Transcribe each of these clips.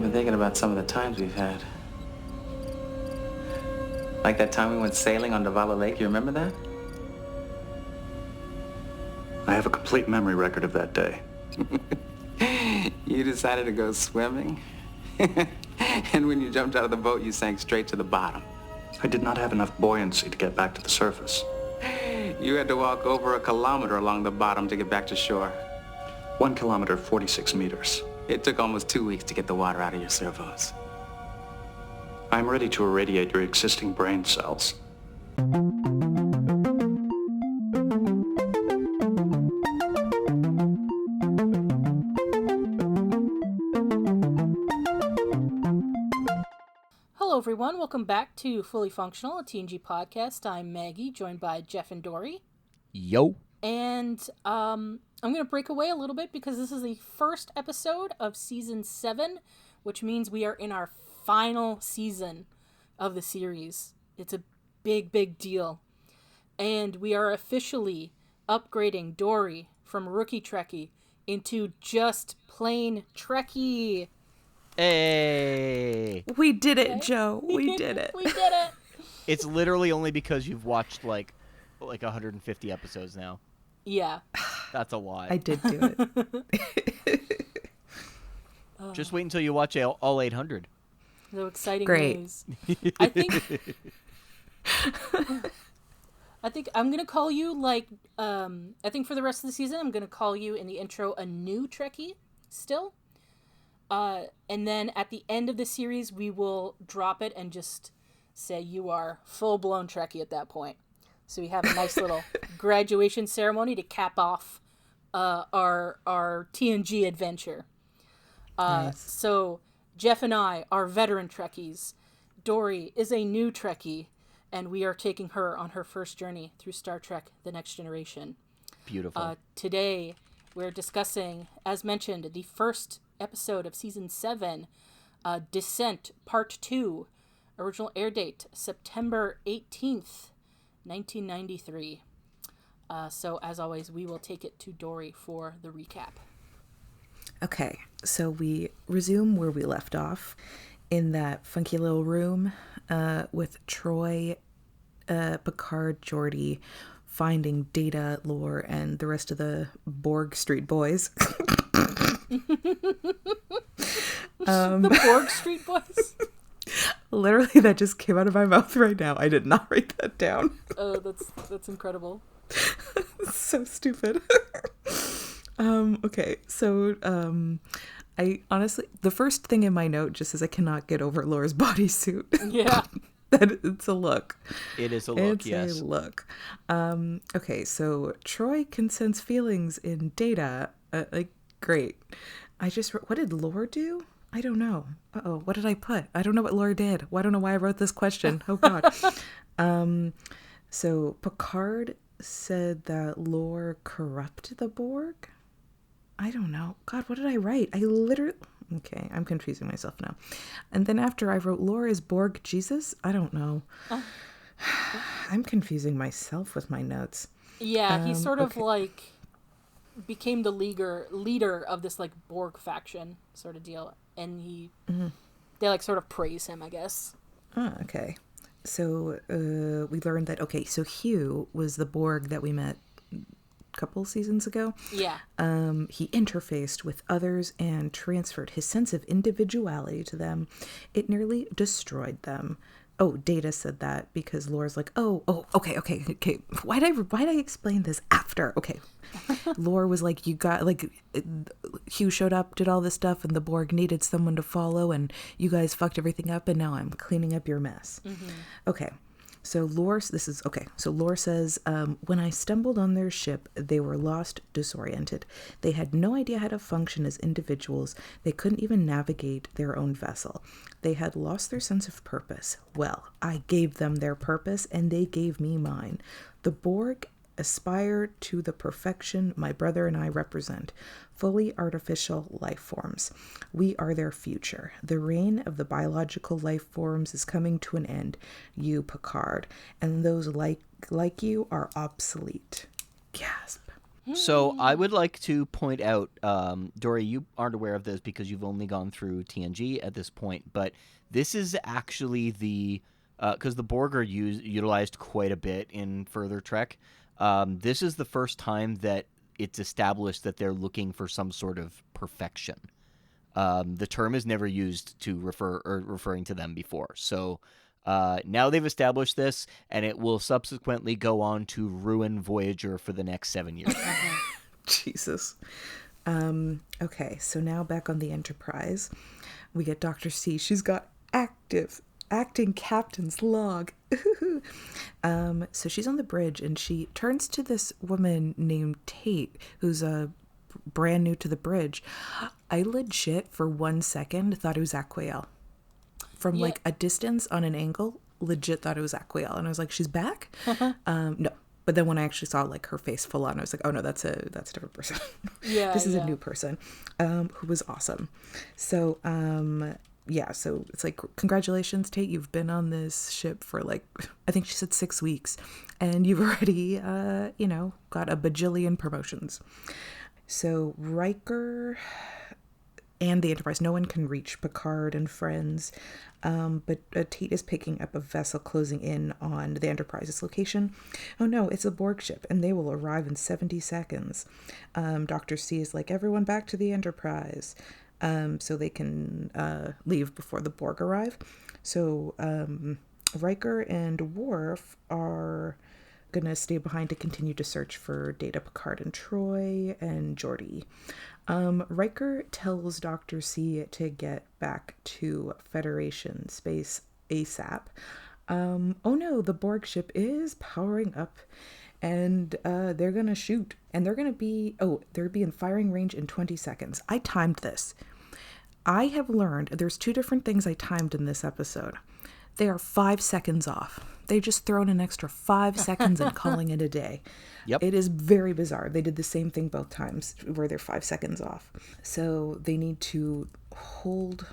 been thinking about some of the times we've had. Like that time we went sailing on Davala Lake, you remember that? I have a complete memory record of that day. You decided to go swimming? And when you jumped out of the boat, you sank straight to the bottom. I did not have enough buoyancy to get back to the surface. You had to walk over 1 kilometer along the bottom to get back to shore. 1 kilometer, 46 meters. It took almost 2 weeks to get the water out of your servos. I'm ready to irradiate your existing brain cells. Hello, everyone. Welcome back to Fully Functional, a TNG podcast. I'm Maggie, joined by Jeff and Dory. Yo. And I'm going to break away a little bit because this is the first episode of Season 7, which means we are in our final season of the series. It's a big, big deal. And we are officially upgrading Dory from Rookie Trekkie into just plain Trekkie. Hey. We did it, Joe. We did it. We did it. It's literally only because you've watched like 150 episodes now. Yeah. That's a lot. I did do it. Just wait until you watch all 800. So exciting Great. news. I think I'm going to call you I think for the rest of the season, I'm going to call you in the intro a new Trekkie still. And then at the end of the series, we will drop it and just say you are full-blown Trekkie at that point. So we have a nice little graduation ceremony to cap off our TNG adventure. Nice. So Jeff and I are veteran Trekkies. Dory is a new Trekkie, and we are taking her on her first journey through Star Trek: The Next Generation. Beautiful. Today, we're discussing, as mentioned, the first episode of Season 7, Descent, Part 2, original air date, September 18th, 1993. So, as always, we will take it to Dory for the recap. Okay, so we resume where we left off in that funky little room with Troy, Picard, Geordi finding Data, Lore, and the rest of the Borg Street Boys. The Borg Street Boys? Literally, that just came out of my mouth right now. I did not write that down. Oh, that's incredible. So stupid. Okay, so I honestly, the first thing in my note just says I cannot get over Laura's bodysuit. Yeah. It's a look. It is a look, it's yes. a look. Okay, so Troy can sense feelings in Data. Great. What did Lore do? I don't know. Uh-oh, what did I put? I don't know what Lore did. I don't know why I wrote this question. Oh, God. So Picard said that Lore corrupted the Borg? I don't know. God, what did I write? Okay, I'm confusing myself now. And then after I wrote Lore is Borg Jesus? I don't know. I'm confusing myself with my notes. Yeah, he sort of okay. became the leader of this Borg faction sort of deal, and they sort of praise him, I guess. Oh, okay. So we learned that so Hugh was the Borg that we met a couple seasons ago. Yeah. He interfaced with others and transferred his sense of individuality to them. It nearly destroyed them. Oh, Data said that because Laura's like, okay. Why'd I explain this after? Okay. Laura was like, Hugh showed up, did all this stuff, and the Borg needed someone to follow, and you guys fucked everything up, and now I'm cleaning up your mess. Mm-hmm. Okay. So Lore says, when I stumbled on their ship, they were lost, disoriented. They had no idea how to function as individuals. They couldn't even navigate their own vessel. They had lost their sense of purpose. Well, I gave them their purpose, and they gave me mine. The Borg aspire to the perfection my brother and I represent, fully artificial life forms. We are their future. The reign of the biological life forms is coming to an end, you Picard, and those like you are obsolete. Gasp. So I would like to point out, Dory, you aren't aware of this because you've only gone through TNG at this point, but this is actually because the Borg are utilized quite a bit in Further Trek. This is the first time that it's established that they're looking for some sort of perfection. The term is never used to referring to them before. So now they've established this, and it will subsequently go on to ruin Voyager for the next 7 years. Jesus. Okay, so now back on the Enterprise, we get Dr. C. She's got acting captain's log. So she's on the bridge, and she turns to this woman named Tate, who's brand new to the bridge. I legit, for 1 second, thought it was Aquiel. From like a distance on an angle, legit thought it was Aquiel. And I was like, she's back? No. But then when I actually saw like her face full on, I was like, oh no, that's a different person. This is a new person who was awesome. So so it's like, congratulations, Tate, you've been on this ship for like, I think she said 6 weeks, and you've already got a bajillion promotions. So Riker and the Enterprise, no one can reach Picard and friends, but Tate is picking up a vessel closing in on the Enterprise's location. Oh no, it's a Borg ship, and they will arrive in 70 seconds. Dr. C is like, everyone back to the Enterprise, so they can leave before the Borg arrive. So Riker and Worf are gonna stay behind to continue to search for Data, Picard, and Troy, and Geordi. Riker tells Dr. C to get back to Federation space ASAP. Oh no, the Borg ship is powering up, and they're gonna shoot, and they'll be in firing range in 20 seconds. I timed this. I have learned there's 2 different things I timed in this episode. They are 5 seconds off. They just thrown an extra 5 seconds and calling it a day. Yep. It is very bizarre. They did the same thing both times where they're 5 seconds off. So they need to hold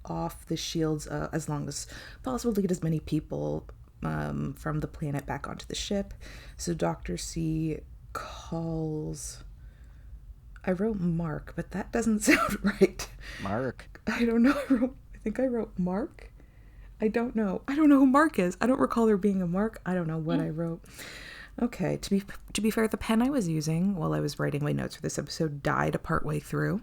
off the shields as long as possible to get as many people from the planet back onto the ship. So Dr. C calls... I wrote Mark, but that doesn't sound right. Mark. I don't know. I think I wrote Mark. I don't know who Mark is. I don't recall there being a Mark. I don't know what I wrote. Okay, to be fair, the pen I was using while I was writing my notes for this episode died partway through.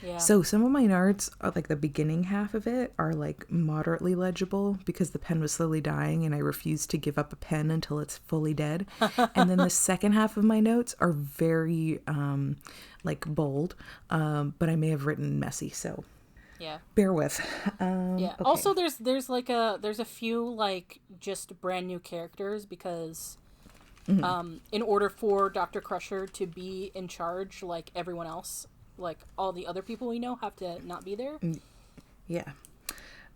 Yeah. So some of my notes, like the beginning half of it, are like moderately legible because the pen was slowly dying and I refused to give up a pen until it's fully dead. And then the second half of my notes are very like bold, but I may have written messy, so yeah, bear with. Okay. Also, there's a few like just brand new characters because in order for Dr. Crusher to be in charge, like everyone else, like all the other people we know have to not be there. Yeah.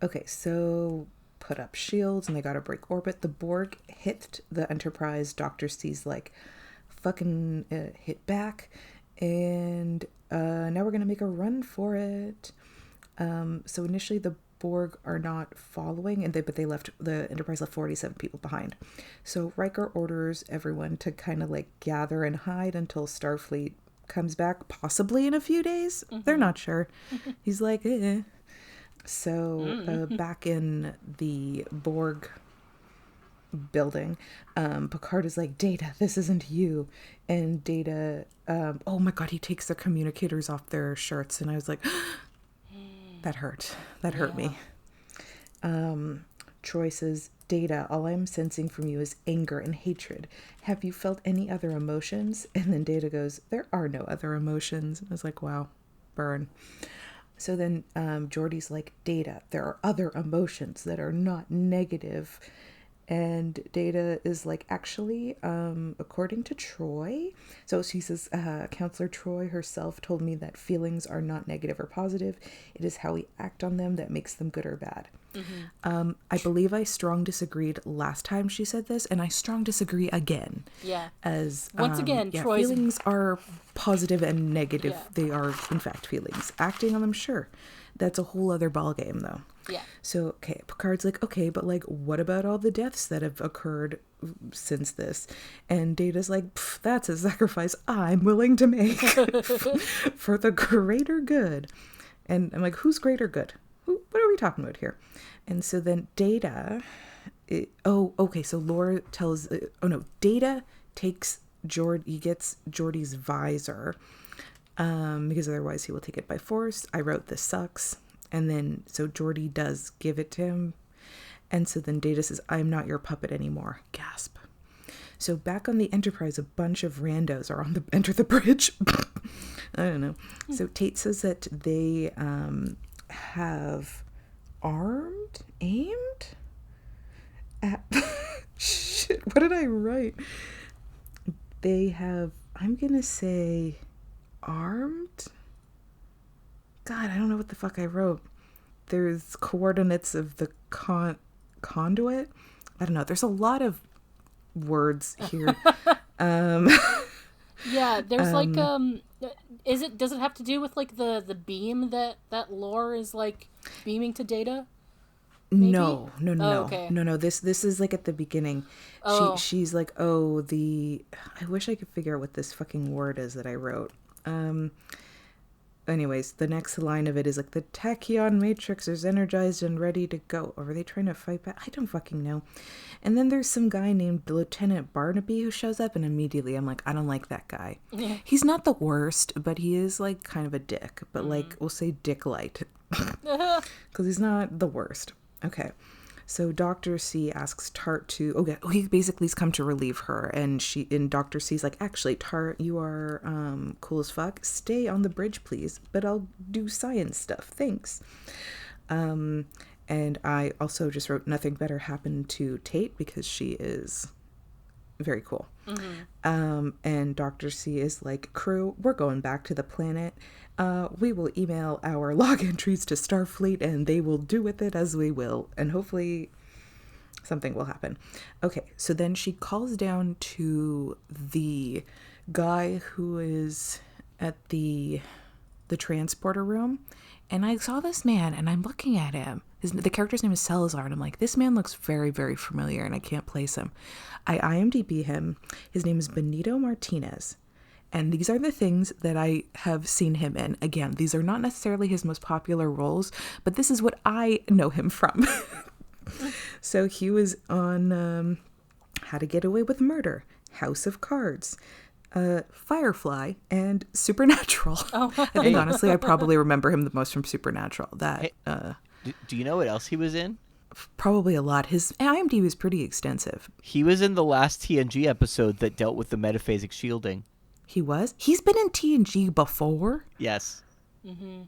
Okay, so put up shields and they gotta break orbit. The Borg hit the Enterprise. Dr. C's like, fucking hit back, and now we're gonna make a run for it. So initially the Borg are not following, but the Enterprise left 47 people behind. So Riker orders everyone to kind of like gather and hide until Starfleet comes back, possibly in a few days. They're not sure. He's like, eh. So back in the Borg building, Picard is like, Data, this isn't you. And Data, oh my god, he takes their communicators off their shirts, and I was like, that hurt me. Troy says, Data, all I'm sensing from you is anger and hatred. Have you felt any other emotions? And then Data goes, there are no other emotions. And I was like, wow, burn. So then Geordi's like, Data, there are other emotions that are not negative. And Data is like, actually, according to Troy, so she says, Counselor Troy herself told me that feelings are not negative or positive. It is how we act on them that makes them good or bad. I believe I strong disagreed last time she said this, and I strong disagree again. Yeah. As once again, Troy's feelings are positive and negative. Yeah. They are, in fact, feelings. Acting on them, sure. That's a whole other ballgame, though. Yeah. So, okay, Picard's like, okay, but like, what about all the deaths that have occurred since this? And Data's like, that's a sacrifice I'm willing to make for the greater good. And I'm like, who's greater good? What are we talking about here? And so then Data, so Laura tells, Data takes he gets Geordi's visor, because otherwise he will take it by force. I wrote, this sucks. And then, so Geordi does give it to him. And so then Data says, I'm not your puppet anymore. Gasp. So back on the Enterprise, a bunch of randos are enter the bridge. I don't know. So Tate says that they have aimed at... Shit, what did I write? They have, I'm going to say armed? God, I don't know what the fuck I wrote. There's coordinates of the conduit. I don't know. There's a lot of words here. Yeah, there's does it have to do with like the beam that Lore is like beaming to Data? Maybe? No. Oh, okay. No. This is like at the beginning. Oh. She's like, I wish I could figure out what this fucking word is that I wrote. Anyways, the next line of it is like, the tachyon matrix is energized and ready to go. Or are they trying to fight back? I don't fucking know. And then there's some guy named Lieutenant Barnaby who shows up, and immediately I'm like, I don't like that guy. Yeah. He's not the worst, but he is like kind of a dick. But like, we'll say dick light. Because he's not the worst. Okay. So Dr. C asks Tart to, he basically's come to relieve her, and Dr. C's like, actually, Tart, you are cool as fuck. Stay on the bridge, please, but I'll do science stuff. Thanks. And I also just wrote, nothing better happened to Tate because she is very cool. Mm-hmm. And Dr. C is like, crew, we're going back to the planet. We will email our log entries to Starfleet, and they will do with it as we will. And hopefully something will happen. Okay, so then she calls down to the guy who is at the transporter room. And I saw this man, and I'm looking at him. The character's name is Salazar, and I'm like, this man looks very, very familiar, and I can't place him. I IMDb him. His name is Benito Martinez. And these are the things that I have seen him in. Again, these are not necessarily his most popular roles, but this is what I know him from. So he was on How to Get Away with Murder, House of Cards, Firefly, and Supernatural. Oh. I think, honestly, I probably remember him the most from Supernatural. Do you know what else he was in? Probably a lot. His IMDb was pretty extensive. He was in the last TNG episode that dealt with the metaphasic shielding. He was? He's been in TNG before? Yes. Mm-hmm.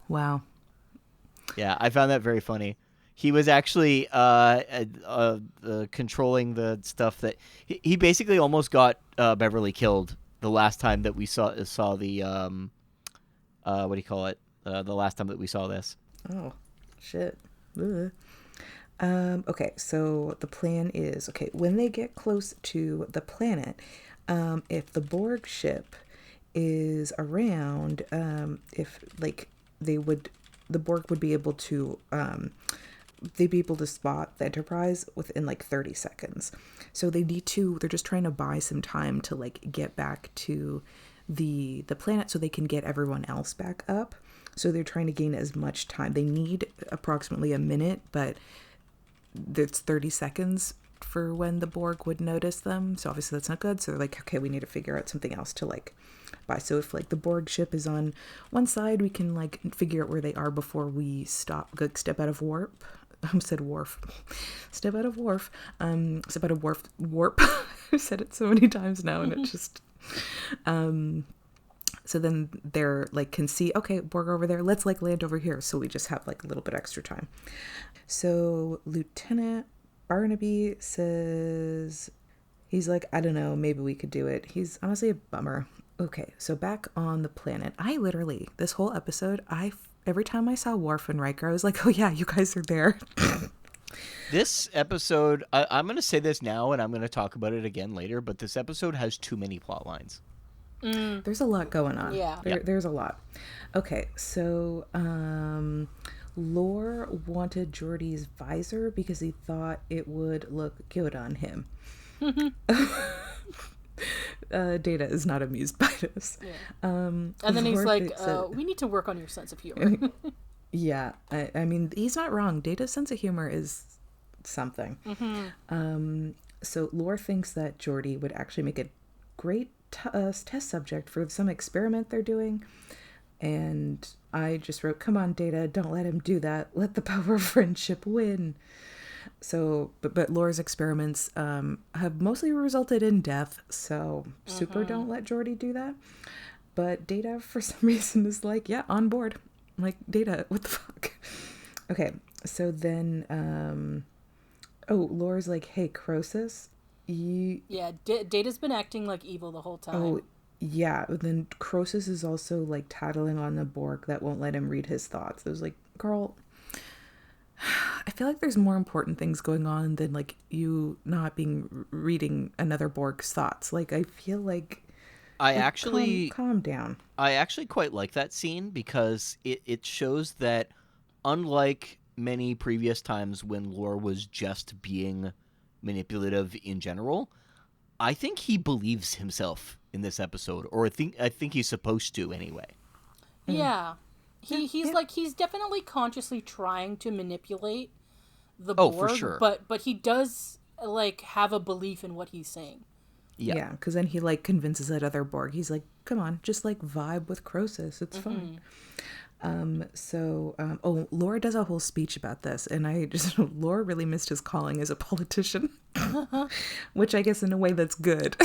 Wow. Yeah, I found that very funny. He was actually controlling the stuff that... He basically almost got Beverly killed the last time that we saw the... what do you call it? The last time that we saw this. Oh, shit. Ugh. Okay, so the plan is... Okay, when they get close to the planet... if the Borg ship is around, the Borg would be able to, they'd be able to spot the Enterprise within like 30 seconds. So they're just trying to buy some time to like get back to the planet so they can get everyone else back up. So they're trying to gain as much time. They need approximately a minute, but it's 30 seconds for when the Borg would notice them. So obviously that's not good. So they're like, okay, we need to figure out something else to like buy. So if like the Borg ship is on one side, we can like figure out where they are before we step out of warp. I said wharf. Step out of wharf. Step out of warp. I've said it so many times now, and it just so then they're like can see, okay, Borg over there, let's like land over here. So we just have like a little bit extra time. So Lieutenant Barnaby says, he's like, I don't know, maybe we could do it. He's honestly a bummer. Okay, so back on the planet, I literally, this whole episode, every time I saw Worf and Riker, I was like, oh yeah, you guys are there. This episode, I'm going to say this now, and I'm going to talk about it again later, but this episode has too many plot lines. There's a lot going on. Yeah. There's a lot. Okay, so Lore wanted Geordi's visor because he thought it would look good on him. Data is not amused by this. Yeah. And then he's Lore like, thinks that- we need to work on your sense of humor. yeah, I mean, he's not wrong. Data's sense of humor is something. So Lore thinks that Geordi would actually make a great test subject for some experiment they're doing. And I just wrote, come on, Data, don't let him do that. Let the power of friendship win. So, but Lore's experiments have mostly resulted in death. So super don't let Geordi do that. But Data, for some reason, is like, yeah, on board. I'm like, Data, what the fuck? Okay, so then, Lore's like, hey, Croesus, Yeah, Data's been acting like evil the whole time. Oh, yeah. Then Croesus is also like tattling on the Borg that won't let him read his thoughts. It was like, girl, I feel like there's more important things going on than like you not being reading another Borg's thoughts. Like, I feel like calm down. I actually quite like that scene because it shows that unlike many previous times when Lore was just being manipulative in general, I think he believes himself in this episode, or I think he's supposed to anyway. Yeah. He's definitely consciously trying to manipulate the Oh, Borg, for sure. but he does like have a belief in what he's saying. Yeah, because then he like convinces that other Borg. He's like, come on, just like vibe with Croesus. It's fine. Laura does a whole speech about this, and Laura really missed his calling as a politician, which I guess in a way that's good.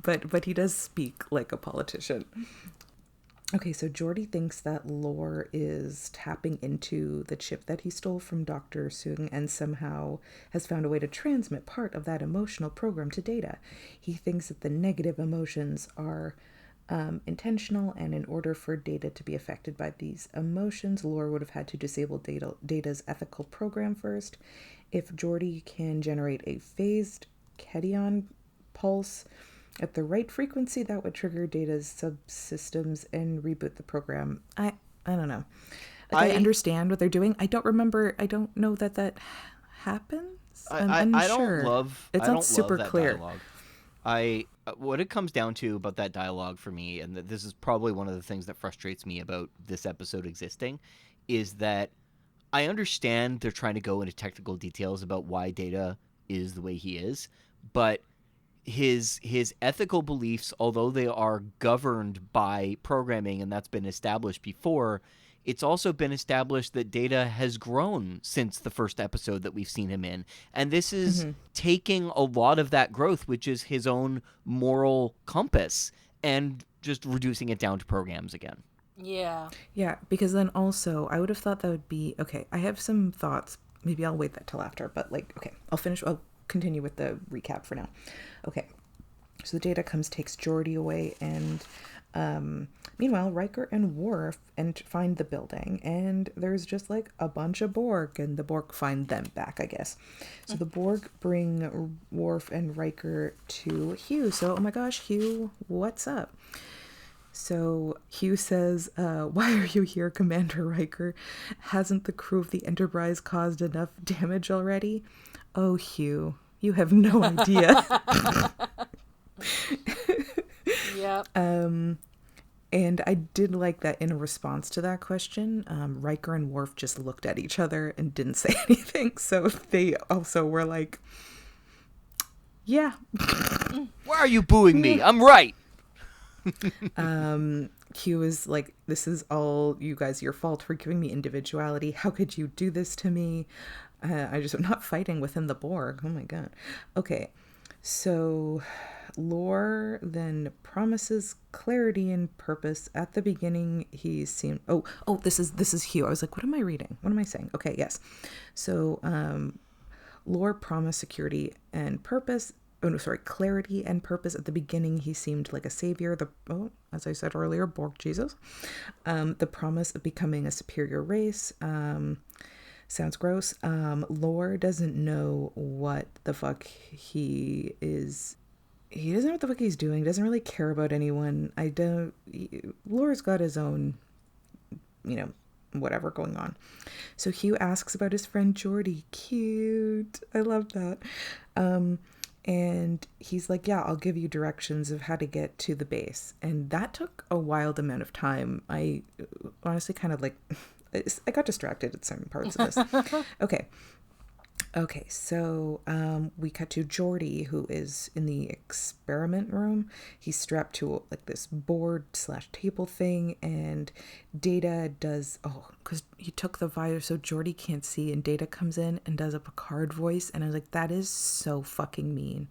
but he does speak like a politician. Okay, so Geordi thinks that Lore is tapping into the chip that he stole from Dr. Sung and somehow has found a way to transmit part of that emotional program to Data. He thinks that the negative emotions are intentional, and in order for Data to be affected by these emotions, Lore would have had to disable Data's ethical program first. If Geordi can generate a phased Ketion pulse at the right frequency, that would trigger Data's subsystems and reboot the program. I don't know. Like, I understand what they're doing. I don't know that happens. I'm unsure. It's not super clear. Dialogue. What it comes down to about that dialogue for me, and this is probably one of the things that frustrates me about this episode existing, is that I understand they're trying to go into technical details about why Data is the way he is, but his ethical beliefs, although they are governed by programming, and that's been established before, it's also been established that Data has grown since the first episode that we've seen him in. And this is taking a lot of that growth, which is his own moral compass, and just reducing it down to programs again. Yeah. Yeah, because then also, I would have thought that would be... Okay, I have some thoughts. Maybe I'll wait that till after. But, like, okay, I'll continue with the recap for now. Okay, so the Data takes Geordi away, and... meanwhile, Riker and Worf find the building, and there's just like a bunch of Borg, and the Borg find them back, I guess. So the Borg bring Worf and Riker to Hugh. So, oh my gosh, Hugh, what's up? So Hugh says, why are you here, Commander Riker? Hasn't the crew of the Enterprise caused enough damage already? Oh, Hugh, you have no idea. Yep. And I did like that in response to that question, Riker and Worf just looked at each other and didn't say anything. So they also were like, yeah. Why are you booing me? I'm right. Q is like, this is all you guys, your fault for giving me individuality. How could you do this to me? I'm not fighting within the Borg. Oh my God. Okay. So Lore then promises clarity and purpose. At the beginning, he seemed... Oh, this is Hugh. I was like, what am I reading? What am I saying? Okay, yes. So Lore promised security and purpose. Clarity and purpose. At the beginning, he seemed like a savior. As I said earlier, Borg Jesus. The promise of becoming a superior race. Sounds gross. Lore doesn't know what the fuck he is. He doesn't know what the fuck he's doing. Doesn't really care about anyone. Lore's got his own, whatever going on. So Hugh asks about his friend Geordi. Cute. I love that. And he's like, yeah, I'll give you directions of how to get to the base. And that took a wild amount of time. I honestly kind of like, I got distracted at certain parts of this. Okay, so we cut to Geordi, who is in the experiment room. He's strapped to like this board/table thing, and Data does, because he took the visor so Geordi can't see, and Data comes in and does a Picard voice, and I was like, that is so fucking mean.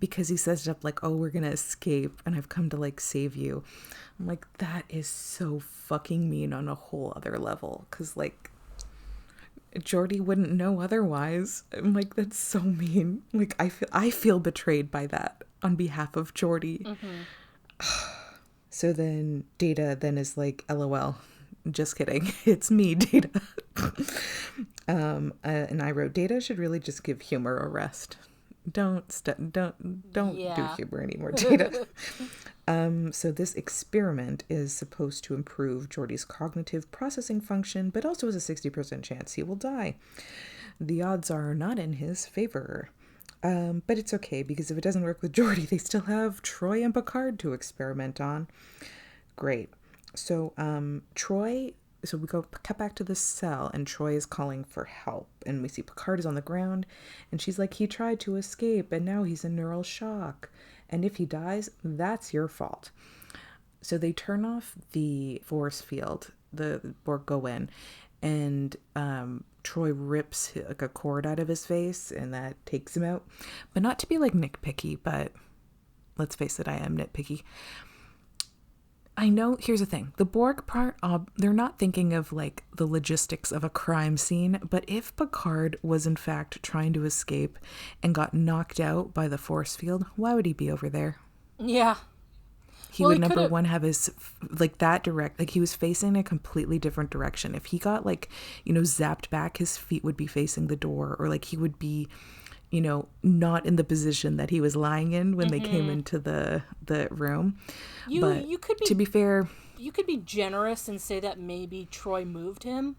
Because he says it up like, oh, we're gonna escape, and I've come to like save you. I'm like, that is so fucking mean on a whole other level, because like, Geordi wouldn't know otherwise. I'm like, that's so mean. Like, I feel betrayed by that on behalf of Geordi. So then Data then is like, LOL, just kidding. It's me, Data. And I wrote, Data should really just give humor a rest. Don't do humor anymore, Data. So this experiment is supposed to improve Geordi's cognitive processing function, but also has a 60% chance he will die. The odds are not in his favor. But it's okay, because if it doesn't work with Geordi, they still have Troy and Picard to experiment on. Great. So so we cut back to the cell, and Troy is calling for help, and we see Picard is on the ground, and she's like, he tried to escape, and now he's in neural shock. And if he dies, that's your fault. So they turn off the force field. The Borg go in, and Troy rips like a cord out of his face, and that takes him out. But not to be like nitpicky, but let's face it, I am nitpicky. I know, here's the thing. The Borg part, they're not thinking of like the logistics of a crime scene, but if Picard was in fact trying to escape and got knocked out by the force field, why would he be over there? Yeah. He would, number one, have his, like, that direct, like, he was facing a completely different direction. If he got, like, zapped back, his feet would be facing the door, or, like, he would be, not in the position that he was lying in when they came into the room. You could be, to be fair, you could be generous and say that maybe Troy moved him.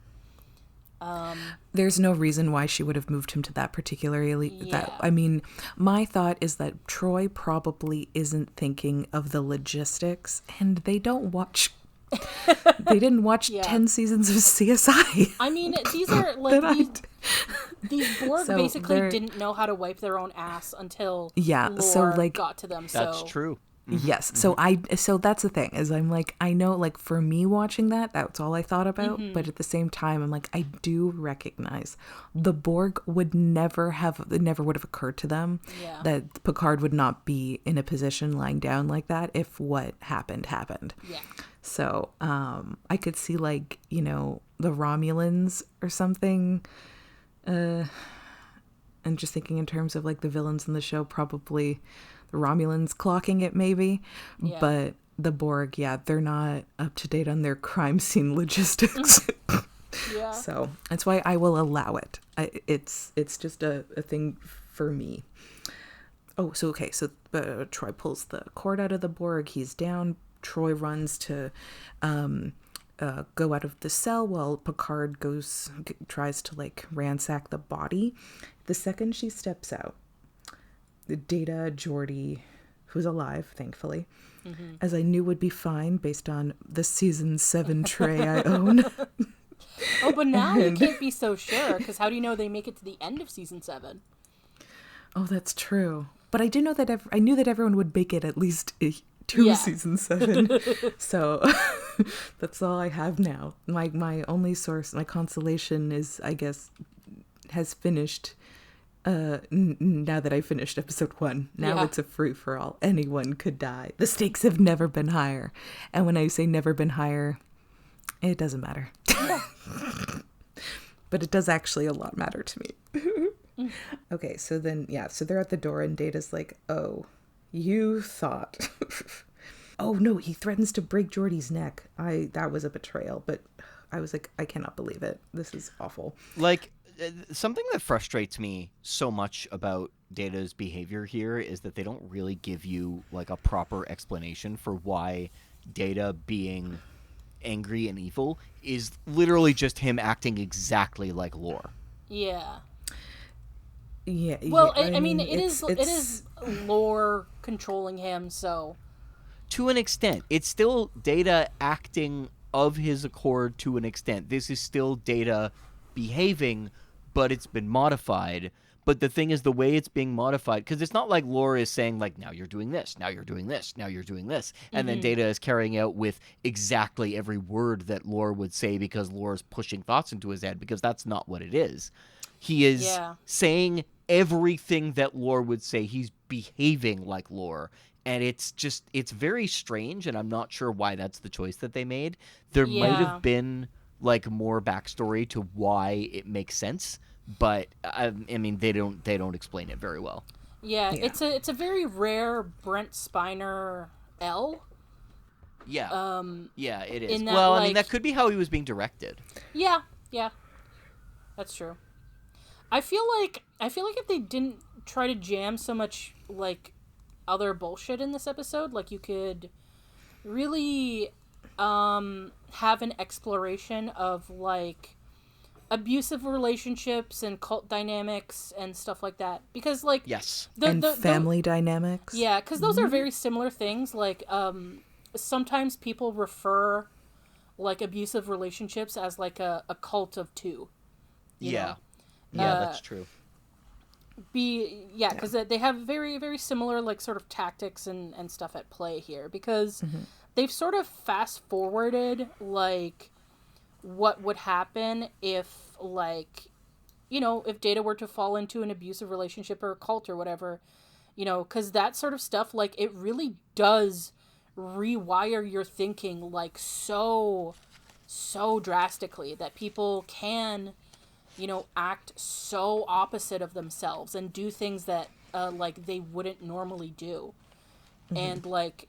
There's no reason why she would have moved him to that particularly. Yeah. I mean, my thought is that Troy probably isn't thinking of the logistics, and they don't watch. They didn't watch 10 seasons of CSI. I mean, these are like these Borg basically didn't know how to wipe their own ass until Lore got to them. That's true. Mm-hmm. Yes. So that's the thing, is I'm like, I know, like, for me watching that's all I thought about. Mm-hmm. But at the same time, I'm like, I do recognize the Borg would never would have occurred to them that Picard would not be in a position lying down like that if what happened. Yeah. So I could see, like, the Romulans or something. And just thinking in terms of like the villains in the show, probably the Romulans clocking it maybe. Yeah. But the Borg, they're not up to date on their crime scene logistics. Yeah. So that's why I will allow it. It's just a thing for me. Oh, so okay. So Troy pulls the cord out of the Borg. He's down. Troy runs to go out of the cell while Picard tries to like ransack the body. The second she steps out, the Data, Geordi, who's alive, thankfully, as I knew would be fine based on the season 7 tray I own. Oh, but now you can't be so sure, because how do you know they make it to the end of season 7? Oh, that's true. But I do know that I knew that everyone would make it at least to season 7. So that's all I have now. My only source, my consolation is, I guess, has finished now that I finished episode 1. Now it's a free for all. Anyone could die. The stakes have never been higher. And when I say never been higher, it doesn't matter. But it does actually a lot matter to me. Okay, so then, so they're at the door and Data's like, oh, you thought. Oh, no, he threatens to break Geordi's neck. That was a betrayal, but I was like, I cannot believe it. This is awful. Like, something that frustrates me so much about Data's behavior here is that they don't really give you like a proper explanation for why Data being angry and evil is literally just him acting exactly like Lore. Yeah. Yeah. Well, yeah, I mean, it it's is Lore controlling him, so To an extent, it's still Data acting of his accord to an extent. This is still Data behaving, but it's been modified. But the thing is, the way it's being modified, because it's not like Laura is saying, like, now you're doing this, now you're doing this, now you're doing this. And then Data is carrying out with exactly every word that Laura would say because Laura's pushing thoughts into his head, because that's not what it is. He is Yeah. saying everything that Lore would say. He's behaving like Lore. And it's very strange, and I'm not sure why that's the choice that they made. There might Yeah. have been, like, more backstory to why it makes sense, but, I mean, they don't explain it very well. yeah, Yeah. it's a very rare Brent Spiner L. Yeah. Yeah, it is. in that, Well, I mean, like- that could be how he was being directed. Yeah, that's true. I feel like if they didn't try to jam so much like other bullshit in this episode, like you could really have an exploration of like abusive relationships and cult dynamics and stuff like that, because like Yes. and family dynamics. yeah, because those are very similar things. Like sometimes people refer like abusive relationships as like a cult of two. Yeah. know? Yeah, that's true. Because they have very, very similar like sort of tactics and stuff at play here, because they've sort of fast forwarded like what would happen if like, you know, if Data were to fall into an abusive relationship or a cult or whatever, you know, because that sort of stuff, like, it really does rewire your thinking like so drastically that people can, you know, act so opposite of themselves and do things that like they wouldn't normally do. And like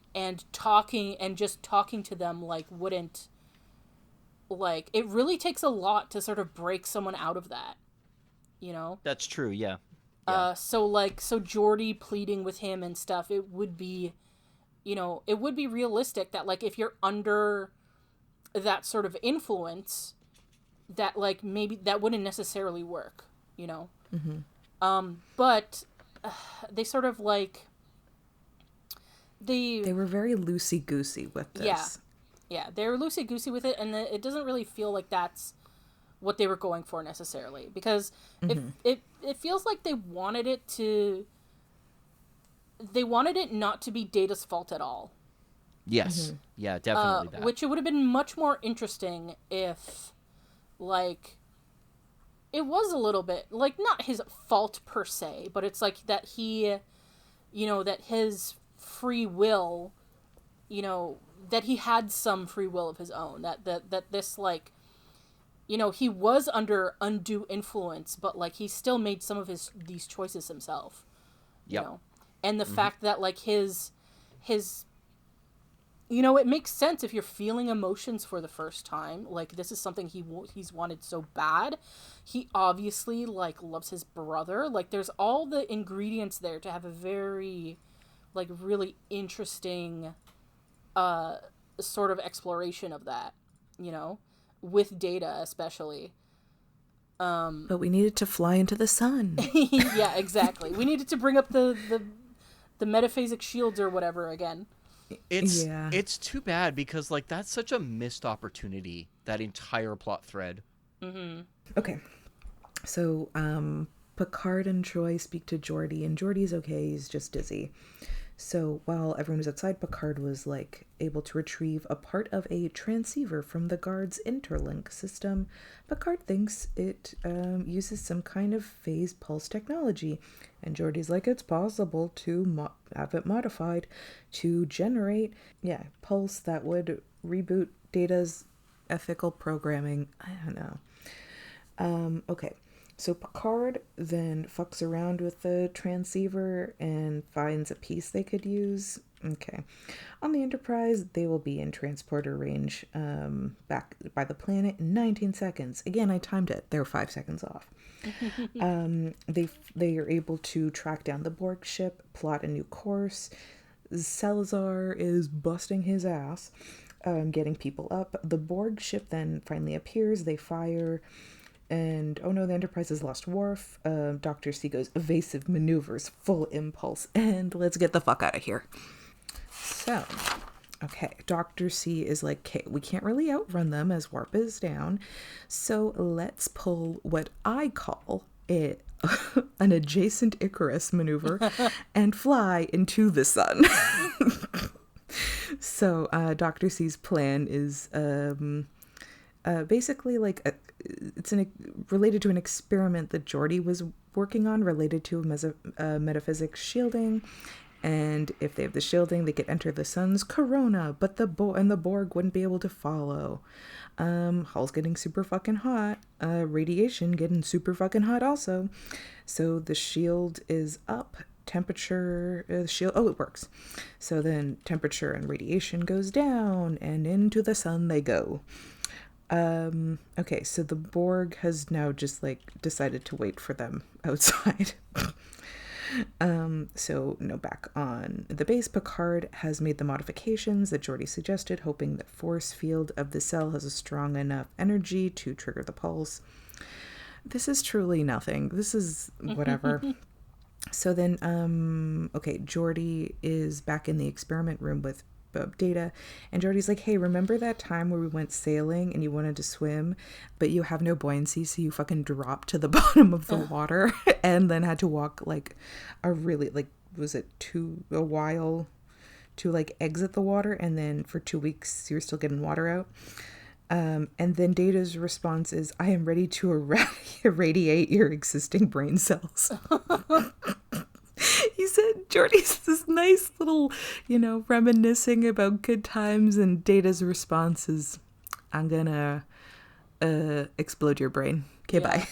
talking to them like wouldn't, like, it really takes a lot to sort of break someone out of that, you know. That's true, yeah. So Jordy pleading with him and stuff, it would be, you know, it would be realistic that like if you're under that sort of influence, that like maybe that wouldn't necessarily work, you know. But they sort of like They were very loosey-goosey with this. yeah, they were loosey-goosey with it, and it doesn't really feel like that's what they were going for necessarily, because it feels like they wanted it not to be Data's fault at all. Yes. Yeah, definitely that. Which it would have been much more interesting if, like, it was a little bit, like, not his fault per se, but it's like that he, you know, that his free will, you know, that he had some free will of his own, that this, like, you know, he was under undue influence, but, like, he still made some of these choices himself, you know, and the fact that, like, his, you know, it makes sense if you're feeling emotions for the first time. Like, this is something he's wanted so bad. He obviously, like, loves his brother. Like, there's all the ingredients there to have a very, like, really interesting sort of exploration of that, you know, with Data especially. But we needed to fly into the sun. Yeah, exactly. We needed to bring up the metaphasic shields or whatever again. It's too bad because, like, that's such a missed opportunity, that entire plot thread. Okay. So, Picard and Troy speak to Geordi, and Geordi's okay, he's just dizzy. So, while everyone was outside, Picard was, like, able to retrieve a part of a transceiver from the guard's interlink system. Picard thinks it uses some kind of phase pulse technology, and Geordi's like, it's possible to have it modified to generate, pulse that would reboot Data's ethical programming. I don't know. Okay. So Picard then fucks around with the transceiver and finds a piece they could use. Okay. On the Enterprise, they will be in transporter range back by the planet in 19 seconds. Again, I timed it. They were 5 seconds off. They are able to track down the Borg ship, plot a new course. Salazar is busting his ass. getting people up. The Borg ship then finally appears. They fire. And, oh no, the Enterprise has lost Worf. Dr. C goes, evasive maneuvers, full impulse, and let's get the fuck out of here. So, okay, Dr. C is like, okay, we can't really outrun them as Warp is down, so let's pull what I call it an adjacent Icarus maneuver and fly into the sun. So, Dr. C's plan is basically like related to an experiment that Geordi was working on related to metaphysics shielding. And if they have the shielding, they could enter the sun's corona, but the Borg wouldn't be able to follow. Hull's getting super fucking hot. Radiation getting super fucking hot also. So the shield is up. Temperature, shield, oh, it works. So then temperature and radiation goes down, and into the sun they go. Okay, so the Borg has now just like decided to wait for them outside. So no, back on the base, Picard has made the modifications that Geordi suggested, hoping that force field of the cell has a strong enough energy to trigger the pulse. This is truly nothing. This is whatever. So then, okay, Geordi is back in the experiment room with Data, and Geordi's like, hey, remember that time where we went sailing and you wanted to swim, but you have no buoyancy, so you fucking dropped to the bottom of the water and then had to walk like a really, like, was it a while to like exit the water, and then for 2 weeks you're still getting water out. And then Data's response is, I am ready to irradiate your existing brain cells. He said, Geordi's this nice little, reminiscing about good times, and Data's response is, I'm gonna explode your brain. Okay, bye.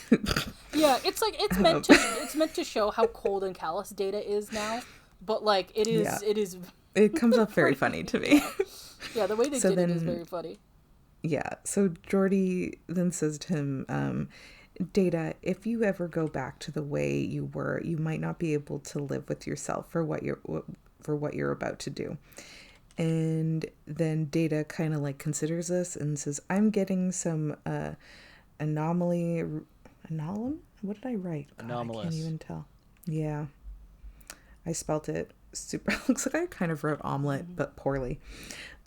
Yeah, it's like it's meant to show how cold and callous Data is now, but like it is. It comes up very funny to me. Yeah, the way they did it is very funny. Yeah, so Geordi then says to him, Data, if you ever go back to the way you were, you might not be able to live with yourself for what you're about to do. And then Data kind of like considers this and says, I'm getting some anomaly. What did I write? God, Anomalous. I can't even tell. Yeah, I spelt it super. Looks like I kind of wrote omelet, but poorly.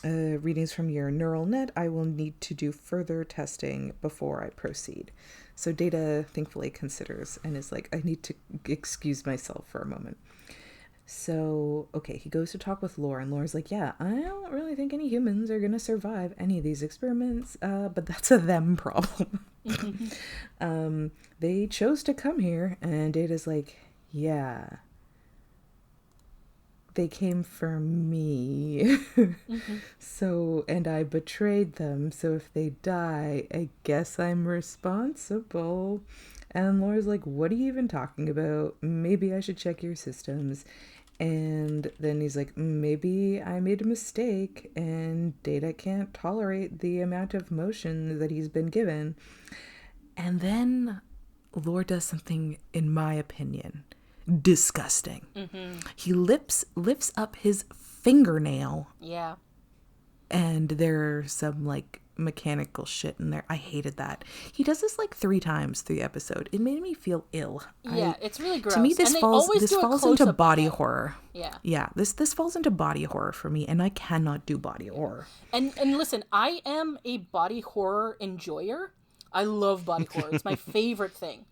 Readings from your neural net. I will need to do further testing before I proceed. So Data thankfully considers and is like, I need to excuse myself for a moment. So, okay, he goes to talk with Lore, and Lore's like, yeah, I don't really think any humans are going to survive any of these experiments, but that's a them problem. They chose to come here, and Data's like, yeah, they came for me. So, and I betrayed them, so if they die, I guess I'm responsible. And Laura's like, what are you even talking about? Maybe I should check your systems. And then he's like, maybe I made a mistake, and Data can't tolerate the amount of motion that he's been given. And then Lore does something, in my opinion, disgusting. He lifts up his fingernail. Yeah. And there's some like mechanical shit in there. I hated that. He does this like 3 times through the episode. It made me feel ill. Yeah, it's really gross. To me, this falls into body of horror. Yeah. Yeah, this falls into body horror for me, and I cannot do body horror. And listen, I am a body horror enjoyer. I love body horror. It's my favorite thing.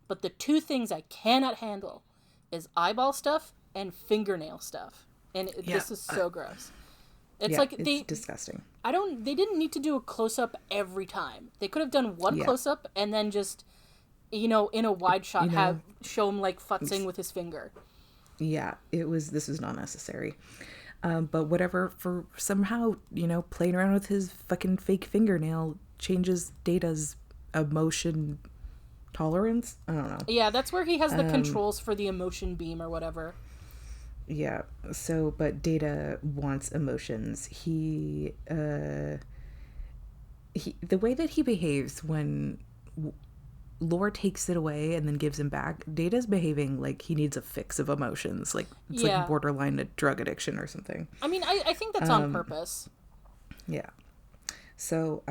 But the 2 things I cannot handle is eyeball stuff and fingernail stuff. And this is so gross. It's like it's disgusting. They didn't need to do a close-up every time. They could have done one close-up and then just, in a wide shot, show him like futzing with his finger. Yeah, this was not necessary. But whatever, for somehow, playing around with his fucking fake fingernail changes Data's emotion tolerance. I don't know. Yeah, that's where he has the controls for the emotion beam or whatever. Yeah, so, but Data wants emotions. The way that he behaves when Lore takes it away and then gives him back, Data's behaving like he needs a fix of emotions. Like, it's like borderline a drug addiction or something. I mean, I think that's on purpose. Yeah. So,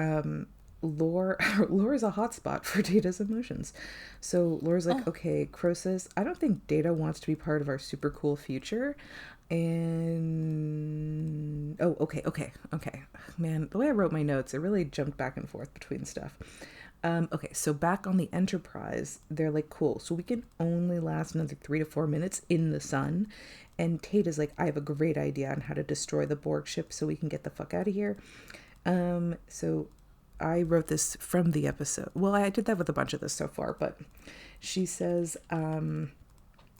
Lore is a hotspot for Data's emotions. So Lore's like, okay, Croesus, I don't think Data wants to be part of our super cool future. And okay. Man, the way I wrote my notes, it really jumped back and forth between stuff. Okay, so back on the Enterprise, they're like, cool, so we can only last another 3 to 4 minutes in the sun. And Tate is like, I have a great idea on how to destroy the Borg ship so we can get the fuck out of here. So I wrote this from the episode. Well, I did that with a bunch of this so far, but she says,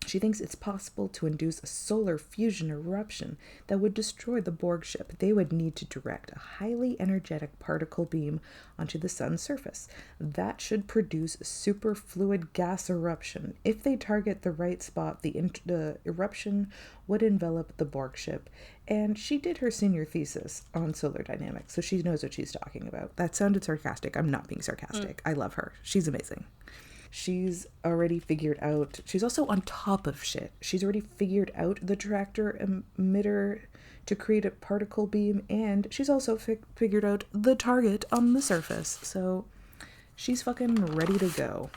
she thinks it's possible to induce a solar fusion eruption that would destroy the Borg ship. They would need to direct a highly energetic particle beam onto the sun's surface. That should produce a superfluid gas eruption. If they target the right spot, the eruption would envelop the Borg ship. And she did her senior thesis on solar dynamics, so she knows what she's talking about. That sounded sarcastic. I'm not being sarcastic. I love her. She's amazing. She's already figured out, she's also on top of shit. She's already figured out the tractor emitter to create a particle beam, and she's also figured out the target on the surface. So she's fucking ready to go.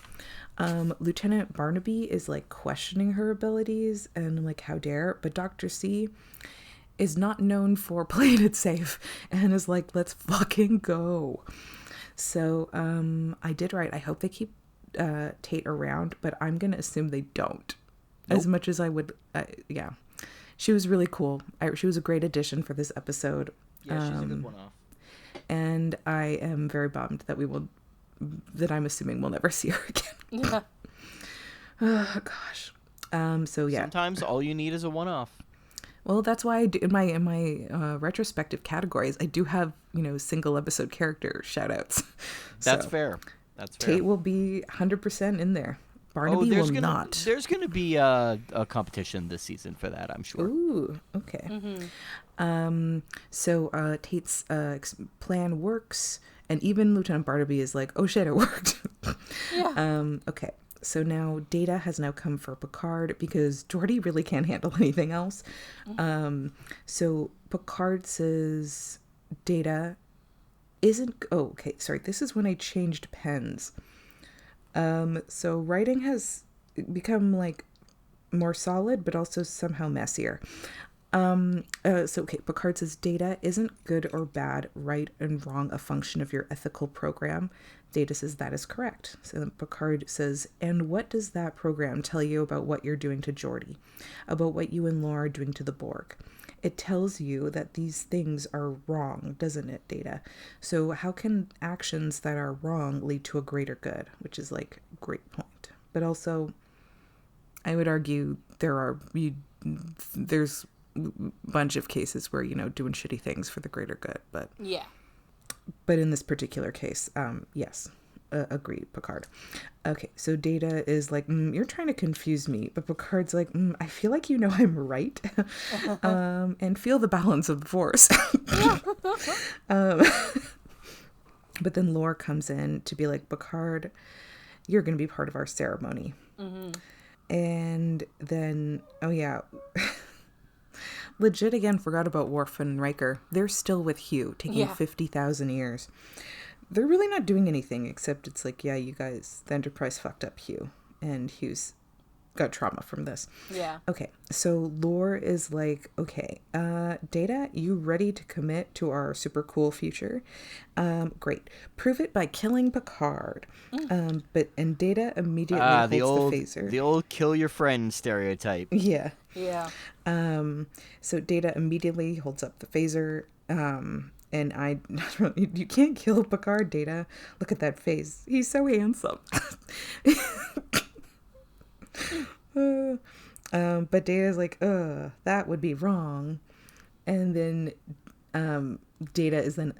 Lieutenant Barnaby is like questioning her abilities and like, how dare, but Dr. C is not known for playing it safe and is like, let's fucking go. So I did write, I hope they keep Tate around, but I'm gonna assume they don't. Nope. As much as I would, yeah, she was really cool. She was a great addition for this episode. Yeah, she's a good one-off. And I am very bummed that I'm assuming we'll never see her again. Yeah. Oh gosh. So yeah. Sometimes all you need is a one-off. Well, that's why I do, in my retrospective categories, I do have, single episode character shout outs. That's fair. That's fair. Tate will be 100% in there. Barnaby will not. There's going to be a competition this season for that, I'm sure. Ooh, okay. Mm-hmm. So Tate's plan works, and even Lieutenant Barnaby is like, oh shit, it worked. Yeah. Okay. So now Data has now come for Picard because Geordi really can't handle anything else. So Picard says Data isn't... Oh, okay. Sorry. This is when I changed pens. So writing has become like more solid, but also somehow messier. Okay. Picard says Data isn't good or bad, right and wrong a function of your ethical program. Data says that is correct. So then Picard says, and what does that program tell you about what you're doing to Geordi? About what you and Laura are doing to the Borg? It tells you that these things are wrong, doesn't it, Data? So how can actions that are wrong lead to a greater good? Which is like a great point. But also, I would argue there's a bunch of cases where, doing shitty things for the greater good. But yeah. But in this particular case, yes, agreed, Picard. Okay, so Data is like, you're trying to confuse me. But Picard's like, I feel like I'm right. And feel the balance of the Force. But then Lore comes in to be like, Picard, you're going to be part of our ceremony. Mm-hmm. And then, oh yeah... Legit again forgot about Worf and Riker. They're still with Hugh, taking 50,000 years. They're really not doing anything except it's like, yeah, you guys, the Enterprise fucked up Hugh, and Hugh's got trauma from this. Yeah. Okay, so Lore is like, okay, Data, you ready to commit to our super cool future? Great. Prove it by killing Picard. And Data immediately holds the phaser. The old kill your friend stereotype. Yeah. Yeah. So Data immediately holds up the phaser. And you can't kill Picard, Data. Look at that face. He's so handsome. But Data's like, that would be wrong. And then Data is then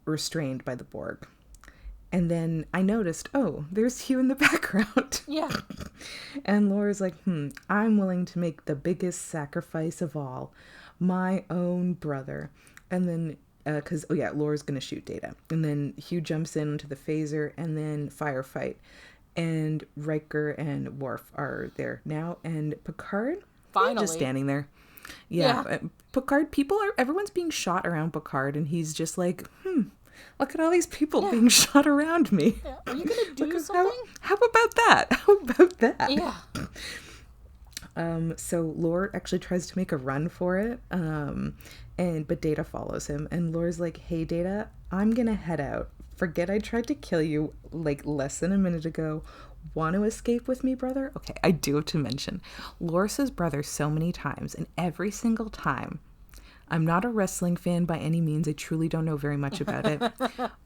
restrained by the Borg. And then I noticed, there's Hugh in the background. Yeah. And Laura's like, I'm willing to make the biggest sacrifice of all. My own brother. And then, because, Laura's going to shoot Data. And then Hugh jumps into the phaser and then firefight. And Riker and Worf are there now. And Picard, finally, just standing there. Yeah. Yeah. Picard, everyone's being shot around Picard, and he's just like, look at all these people being shot around me. Yeah. Are you gonna do Look at something? How about that? How about that? Yeah. So Lore actually tries to make a run for it, but Data follows him, and Lore's like, "Hey, Data, I'm gonna head out. Forget I tried to kill you like less than a minute ago. Want to escape with me, brother?" Okay, I do have to mention, Lore says brother so many times, and every single time. I'm not a wrestling fan by any means. I truly don't know very much about it.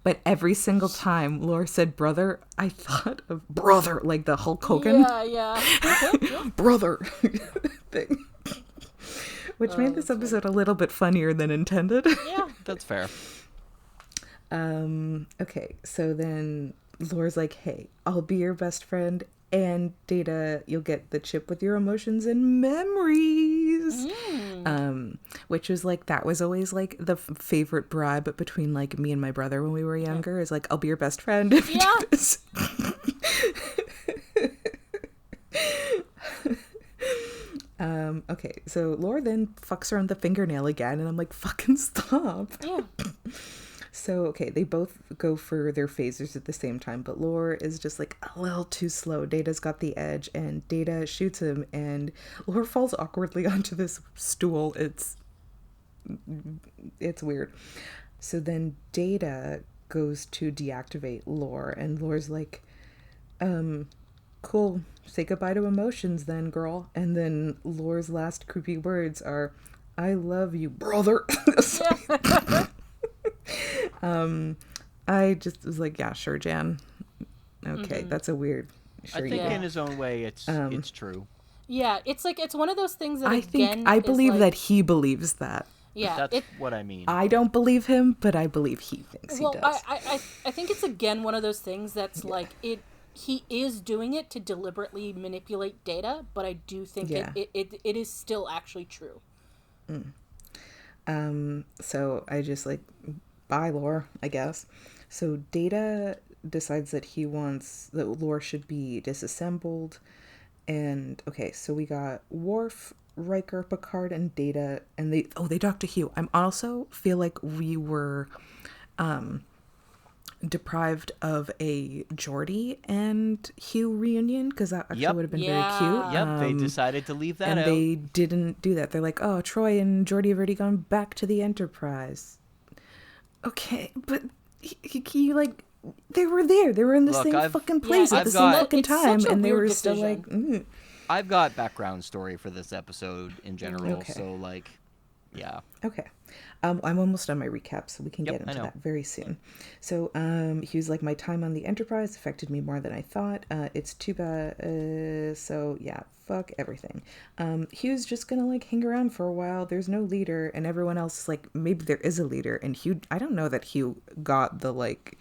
But every single time Laura said brother, I thought of brother, like the Hulk Hogan Yeah. brother thing. Which made this episode a little bit funnier than intended. Yeah. That's fair. Okay, so then Laura's like, hey, I'll be your best friend, and Data, you'll get the chip with your emotions and memories. Which was like, that was always like the favorite bribe between like me and my brother when we were younger, is like, I'll be your best friend if you do this. Okay, so Laura then fucks her on the fingernail again, and I'm like, fucking stop. Yeah. So, okay, they both go for their phasers at the same time, but Lore is just like a little too slow. Data's got the edge, and Data shoots him, and Lore falls awkwardly onto this stool. It's weird. So then Data goes to deactivate Lore, and Lore's like, cool, say goodbye to emotions then, girl. And then Lore's last creepy words are, I love you, brother. I just was like, yeah, sure, Jan. Okay, that's a weird. Sure, I think you in his own way, it's true. Yeah, it's like, it's one of those things that, I again, think I believe is that like, he believes that. yeah, That's what I mean. I don't believe him, but I believe he thinks well, he does. I think it's again one of those things that's like he is doing it to deliberately manipulate Data, but I do think it is still actually true. So I just like, bye, Lore, I guess. So Data decides that Lore should be disassembled. And okay, so we got Worf, Riker, Picard, and Data, and they talk to Hugh. I'm also feel like we were deprived of a Geordi and Hugh reunion, because that actually would have been very cute. Yep, they decided to leave that and out. they didn't do that. They're like, oh, Troy and Geordi have already gone back to the Enterprise. Okay, but he like, they were there. They were in the same fucking place at the same fucking time, and they were still like. I've got background story for this episode in general, so like, yeah. Okay. I'm almost done my recap, so we can get into that very soon. So he was like, my time on the Enterprise affected me more than I thought. It's too bad. So yeah, fuck everything. Hugh's just gonna like hang around for a while. There's no leader, and everyone else is like, maybe there is a leader. And Hugh, I don't know that Hugh got the like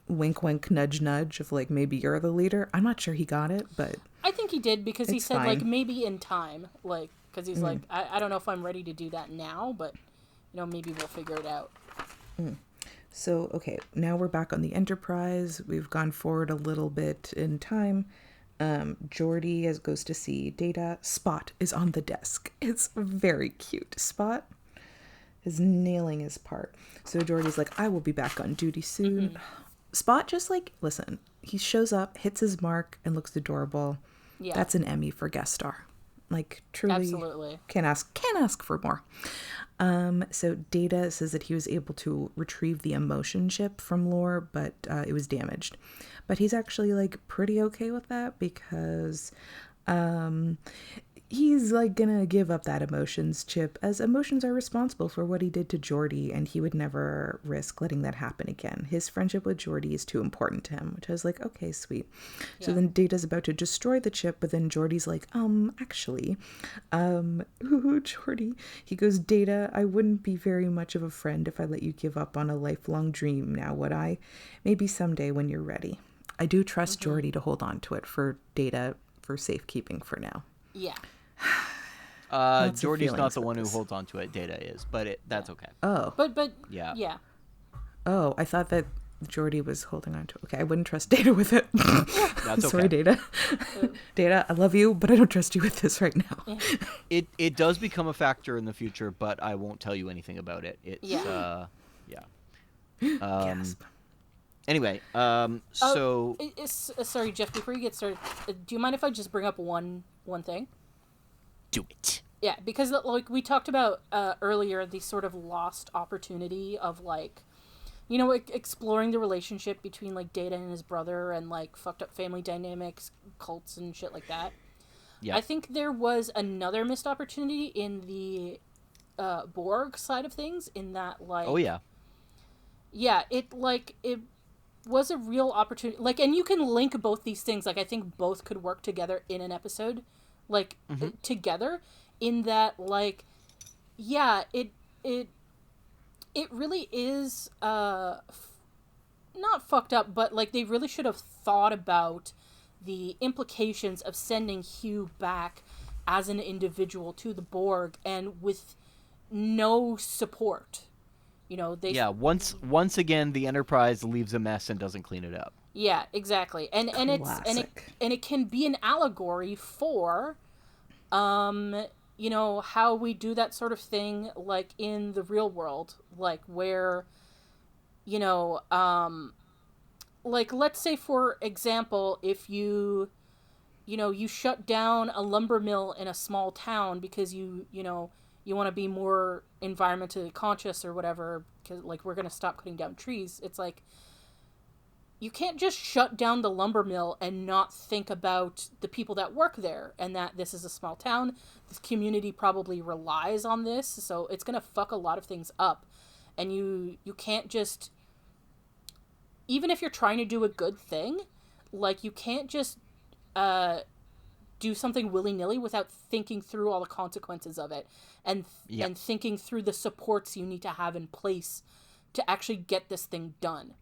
wink wink nudge nudge of like, maybe you're the leader. I'm not sure he got it, but I think he did, because he said fine. like, maybe in time, like, because he's like, I don't know if I'm ready to do that now, but maybe we'll figure it out. So okay, now we're back on the Enterprise. We've gone forward a little bit in time. Geordi goes to see Data. Spot is on the desk. It's very cute. Spot is nailing his part. So Geordi's like, I will be back on duty soon. Spot just like, listen, he shows up, hits his mark, and looks adorable. Yeah. That's an Emmy for guest star. Like, truly, absolutely can't ask for more. So Data says that he was able to retrieve the emotion chip from Lore, but it was damaged. But he's actually like pretty okay with that, because he's like gonna give up that emotions chip, as emotions are responsible for what he did to Geordi, and he would never risk letting that happen again. His friendship with Geordi is too important to him, which I was like, okay, sweet. Yeah. So then Data's about to destroy the chip, but then Geordi's like, actually, Geordi. He goes, Data, I wouldn't be very much of a friend if I let you give up on a lifelong dream now, would I? Maybe someday when you're ready. I do trust Geordi to hold on to it for Data for safekeeping for now. Yeah. Geordi's not the one who holds on to it. Data is, but that's okay. Oh. But yeah. Yeah. Oh, I thought that Jordy was holding on to. Okay, I wouldn't trust Data with it. That's Sorry, okay. Data. Data, I love you, but I don't trust you with this right now. It does become a factor in the future, but I won't tell you anything about it. It's Yeah. Gasp. Anyway, so Sorry, Jeff. Before you get started, do you mind if I just bring up one thing? do it. Yeah, because like we talked about earlier, the sort of lost opportunity of like, exploring the relationship between like Data and his brother and like fucked up family dynamics, cults and shit like that. Yeah. I think there was another missed opportunity in the Borg side of things, in that like, Oh yeah. it was a real opportunity. Like, and you can link both these things. Like, I think both could work together in an episode, like together. In that, like, yeah, it really is not fucked up, but like they really should have thought about the implications of sending Hugh back as an individual to the Borg and with no support. Once again, the Enterprise leaves a mess and doesn't clean it up. Yeah, exactly. And Classic. it can be an allegory for how we do that sort of thing like in the real world, like where like let's say for example, if you shut down a lumber mill in a small town because you want to be more environmentally conscious or whatever, because like we're going to stop cutting down trees. It's like you can't just shut down the lumber mill and not think about the people that work there, and that this is a small town. This community probably relies on this, so it's going to fuck a lot of things up. And you can't just, even if you're trying to do a good thing, like you can't just do something willy-nilly without thinking through all the consequences of it and thinking through the supports you need to have in place to actually get this thing done.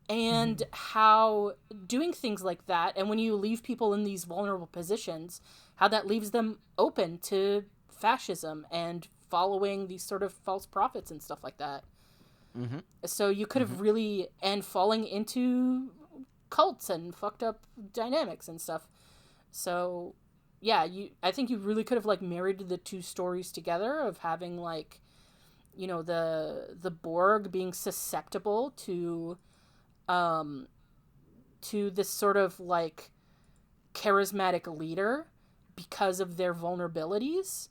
And how doing things like that, and when you leave people in these vulnerable positions, how that leaves them open to fascism and following these sort of false prophets and stuff like that. Mm-hmm. So you could have really, and falling into cults and fucked up dynamics and stuff. So yeah, I think you really could have like married the two stories together of having like, the Borg being susceptible to this sort of like charismatic leader because of their vulnerabilities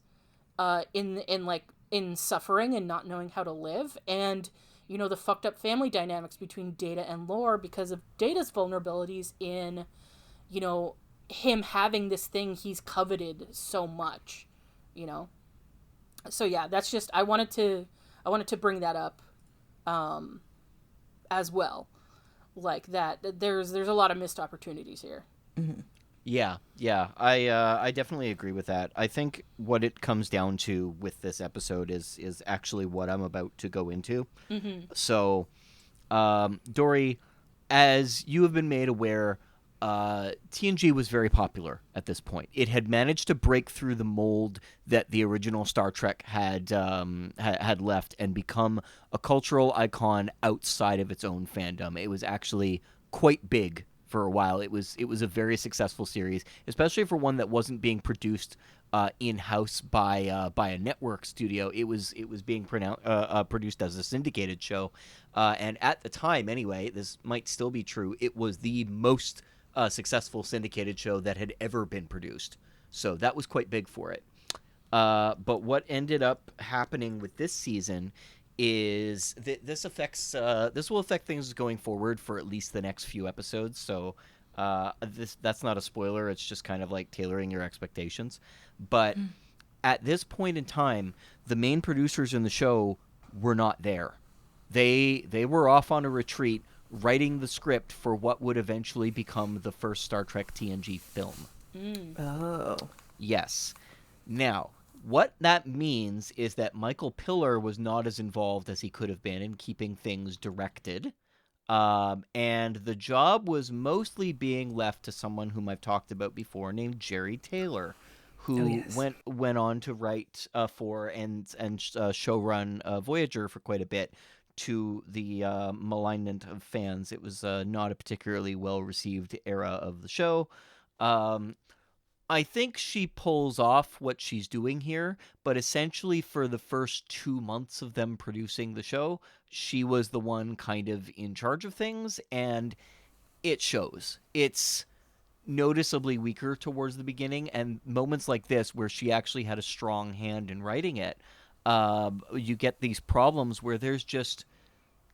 in suffering and not knowing how to live, and the fucked up family dynamics between Data and Lore because of Data's vulnerabilities in him having this thing he's coveted so much. So yeah, that's just, I wanted to bring that up as well. Like that there's a lot of missed opportunities here. Yeah, I definitely agree with that. I think what it comes down to with this episode is actually what I'm about to go into. So, Dory, as you have been made aware, TNG was very popular at this point. It had managed to break through the mold that the original Star Trek had left and become a cultural icon outside of its own fandom. It was actually quite big for a while. It was a very successful series, especially for one that wasn't being produced in-house by a network studio. It was being produced as a syndicated show, and at the time, anyway, this might still be true. It was the most successful syndicated show that had ever been produced. So that was quite big for it. But what ended up happening with this season is this will affect things going forward for at least the next few episodes. So that's not a spoiler. It's just kind of like tailoring your expectations. But at this point in time, the main producers in the show were not there. They were off on a retreat, writing the script for what would eventually become the first Star Trek TNG film. Oh. Yes. Now, what that means is that Michael Piller was not as involved as he could have been in keeping things directed. And the job was mostly being left to someone whom I've talked about before named Jerry Taylor, who went on to write for and showrun Voyager for quite a bit to the malignment of fans. It was not a particularly well-received era of the show. I think she pulls off what she's doing here, but essentially for the first 2 months of them producing the show, she was the one kind of in charge of things, and it shows. It's noticeably weaker towards the beginning, and moments like this where she actually had a strong hand in writing it, you get these problems where there's just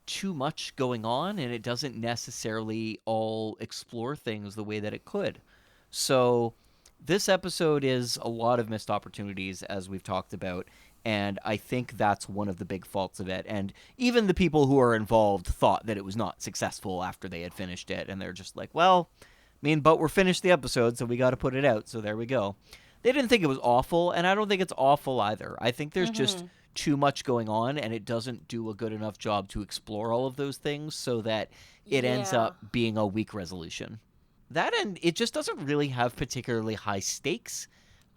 too much going on and it doesn't necessarily all explore things the way that it could. So this episode is a lot of missed opportunities, as we've talked about, and I think that's one of the big faults of it. And even the people who are involved thought that it was not successful after they had finished it, and they're just like, well, I mean, but we're finished the episode, so we got to put it out, so there we go. They didn't think it was awful, and I don't think it's awful either. I think there's just too much going on, and it doesn't do a good enough job to explore all of those things so that it ends up being a weak resolution. That, and it just doesn't really have particularly high stakes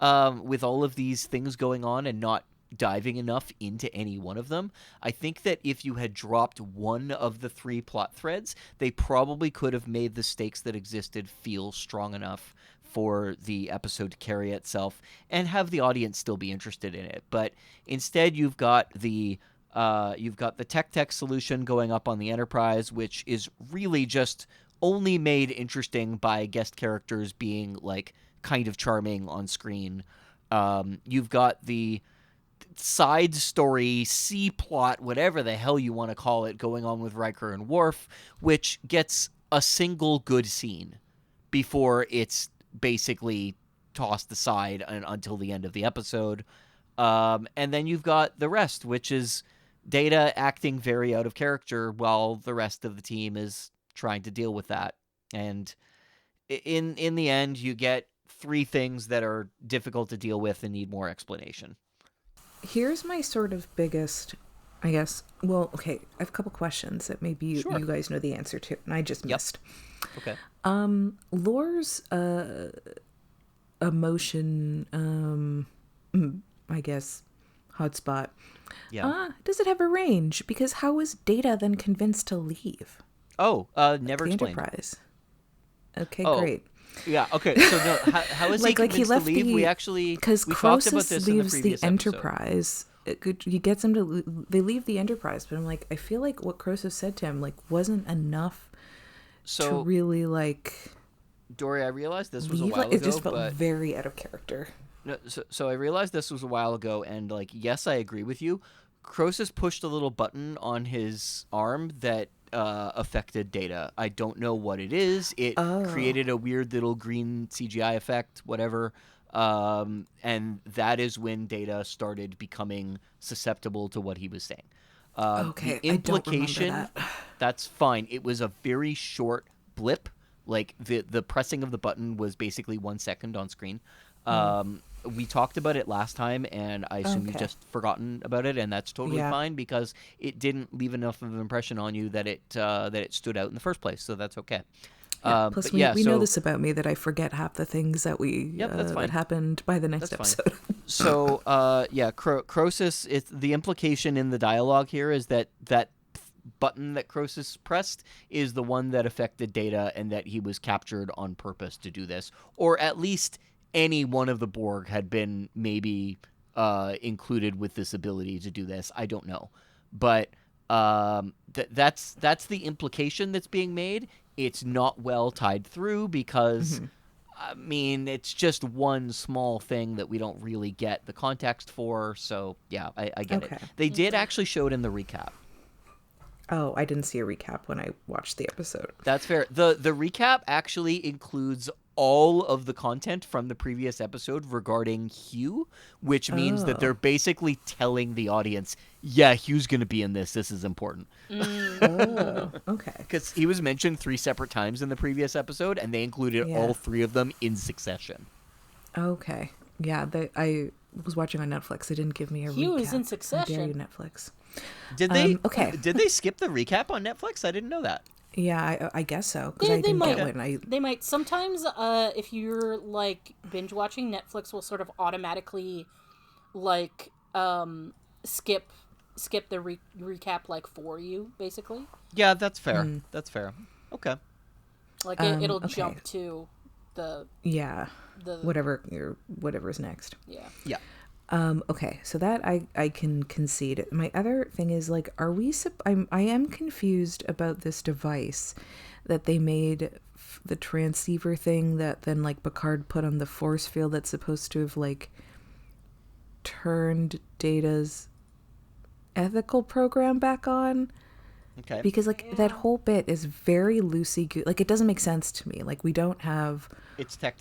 with all of these things going on and not diving enough into any one of them. I think that if you had dropped one of the 3 plot threads, they probably could have made the stakes that existed feel strong enough for the episode to carry itself and have the audience still be interested in it. But instead, you've got the tech solution going up on the Enterprise, which is really just only made interesting by guest characters being like kind of charming on screen. You've got the side story, C plot, whatever the hell you want to call it, going on with Riker and Worf, which gets a single good scene before it's basically tossed aside until the end of the episode. And then you've got the rest, which is Data acting very out of character while the rest of the team is trying to deal with that. And in the end, you get 3 things that are difficult to deal with and need more explanation. Here's my sort of biggest, I guess, well, okay, I have a couple questions that maybe you guys know the answer to, and I just missed. Okay. Lore's emotion, I guess, hotspot. Yeah. Does it have a range? Because how was Data then convinced to leave? Oh, never the explained. Enterprise. Okay, great. Yeah. Okay. So no, how is he convinced he left to leave? we talked about Croesus this in the leaves previous the episode. Enterprise. He gets him to. They leave the Enterprise, but I'm like, I feel like what Croesus said to him wasn't enough to really Dory, I realized this was a while ago. It just felt very out of character. No, so I realized this was a while ago, and yes, I agree with you. Croesus pushed a little button on his arm that affected Data. I don't know what it is. It created a weird little green CGI effect, whatever. And that is when Data started becoming susceptible to what he was saying. Okay, the implication, I don't remember that. That's fine. It was a very short blip. Like the pressing of the button was basically 1 second on screen. We talked about it last time, and I assume you've just forgotten about it, and that's totally fine because it didn't leave enough of an impression on you that it stood out in the first place. So that's okay. Plus, we know this about me, that I forget half the things that that happened by the next episode. So, Croesus. The implication in the dialogue here is that button that Croesus pressed is the one that affected Data, and that he was captured on purpose to do this, or at least any one of the Borg had been maybe included with this ability to do this. I don't know, but that's the implication that's being made. It's not well tied through because, I mean, it's just one small thing that we don't really get the context for. So yeah, I get it. They did actually show it in the recap. Oh, I didn't see a recap when I watched the episode. That's fair. The recap actually includes all of the content from the previous episode regarding Hugh, which means that they're basically telling the audience, yeah, Hugh's going to be in this. This is important. Okay. Because he was mentioned 3 separate times in the previous episode, and they included all 3 of them in succession. Okay. Yeah, I was watching on Netflix. They didn't give me a recap. Hugh is in Succession. How dare you, Netflix. Did they? Did they skip the recap on Netflix? I didn't know that. Yeah, I guess so. Because I didn't get one. They might. Sometimes, if you're binge watching, Netflix will sort of automatically skip skip the recap like for you, basically. Yeah, that's fair. That's fair. Okay. Like it'll jump to the whatever's next. Yeah. Yeah. Okay, so that I can concede. My other thing is like, are we? I am confused about this device that they made, the transceiver thing that then like Picard put on the force field that's supposed to have like turned Data's ethical program back on. Okay. Because like that whole bit is very loosey-goosey. Like it doesn't make sense to me. Like we don't have. It's tech.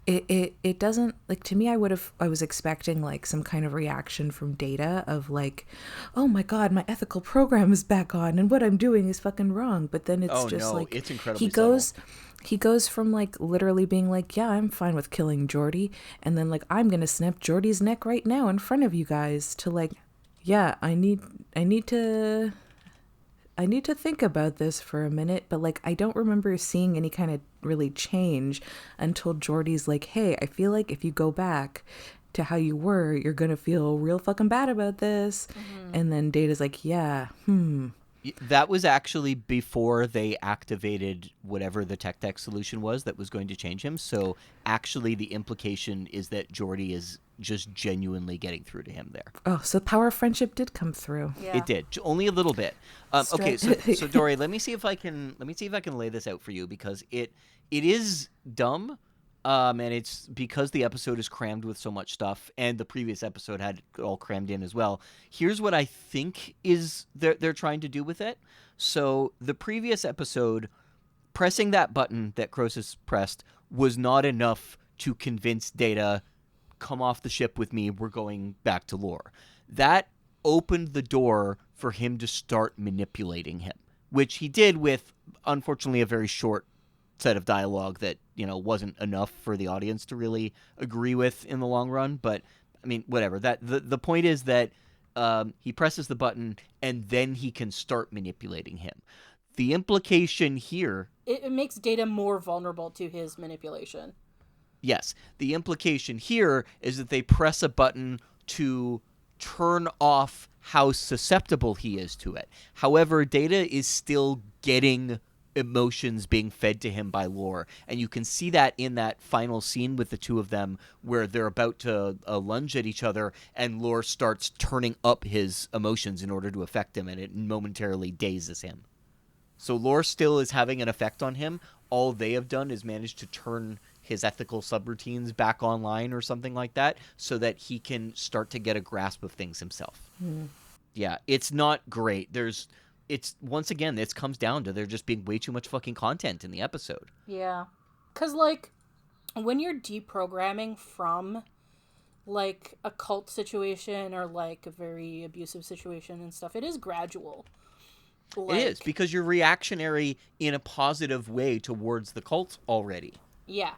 It doesn't, like, to me, I was expecting like some kind of reaction from Data of like, oh my god, my ethical program is back on and what I'm doing is fucking wrong. But then it's like it's incredibly he goes from like literally being like, yeah, I'm fine with killing Geordi, and then like, I'm gonna snap Geordi's neck right now in front of you guys, to like, yeah, I need to think about this for a minute. But like, I don't remember seeing any kind of really change until Geordi's like, hey, I feel like if you go back to how you were, you're gonna feel real fucking bad about this. And then Data's like, yeah, That was actually before they activated whatever the tech solution was that was going to change him. So actually the implication is that Geordi is just genuinely getting through to him there. oh, so power of friendship did come through. Yeah. It did, only a little bit. Okay, so Dory, let me see if I can lay this out for you, because it is dumb, and it's because the episode is crammed with so much stuff, and the previous episode had it all crammed in as well. Here's what I think is they're trying to do with it. So the previous episode, pressing that button that Croesus pressed was not enough to convince Data, come off the ship with me, we're going back to Lore. That opened the door for him to start manipulating him, which he did with, unfortunately, a very short set of dialogue that, wasn't enough for the audience to really agree with in the long run. But I mean, whatever. That the point is that he presses the button and then he can start manipulating him. The implication here, It makes Data more vulnerable to his manipulation. yes, the implication here is that they press a button to turn off how susceptible he is to it. However, Data is still getting emotions being fed to him by Lore, and you can see that in that final scene with the two of them where they're about to lunge at each other, and Lore starts turning up his emotions in order to affect him, and it momentarily dazes him. So Lore still is having an effect on him. All they have done is managed to turn his ethical subroutines back online or something like that, so that he can start to get a grasp of things himself. Yeah, it's not great. It's once again, this comes down to there just being way too much fucking content in the episode. Yeah. Because, like, when you're deprogramming from, like, a cult situation or, like, a very abusive situation and stuff, it is gradual. It is, because you're reactionary in a positive way towards the cult already. Yeah.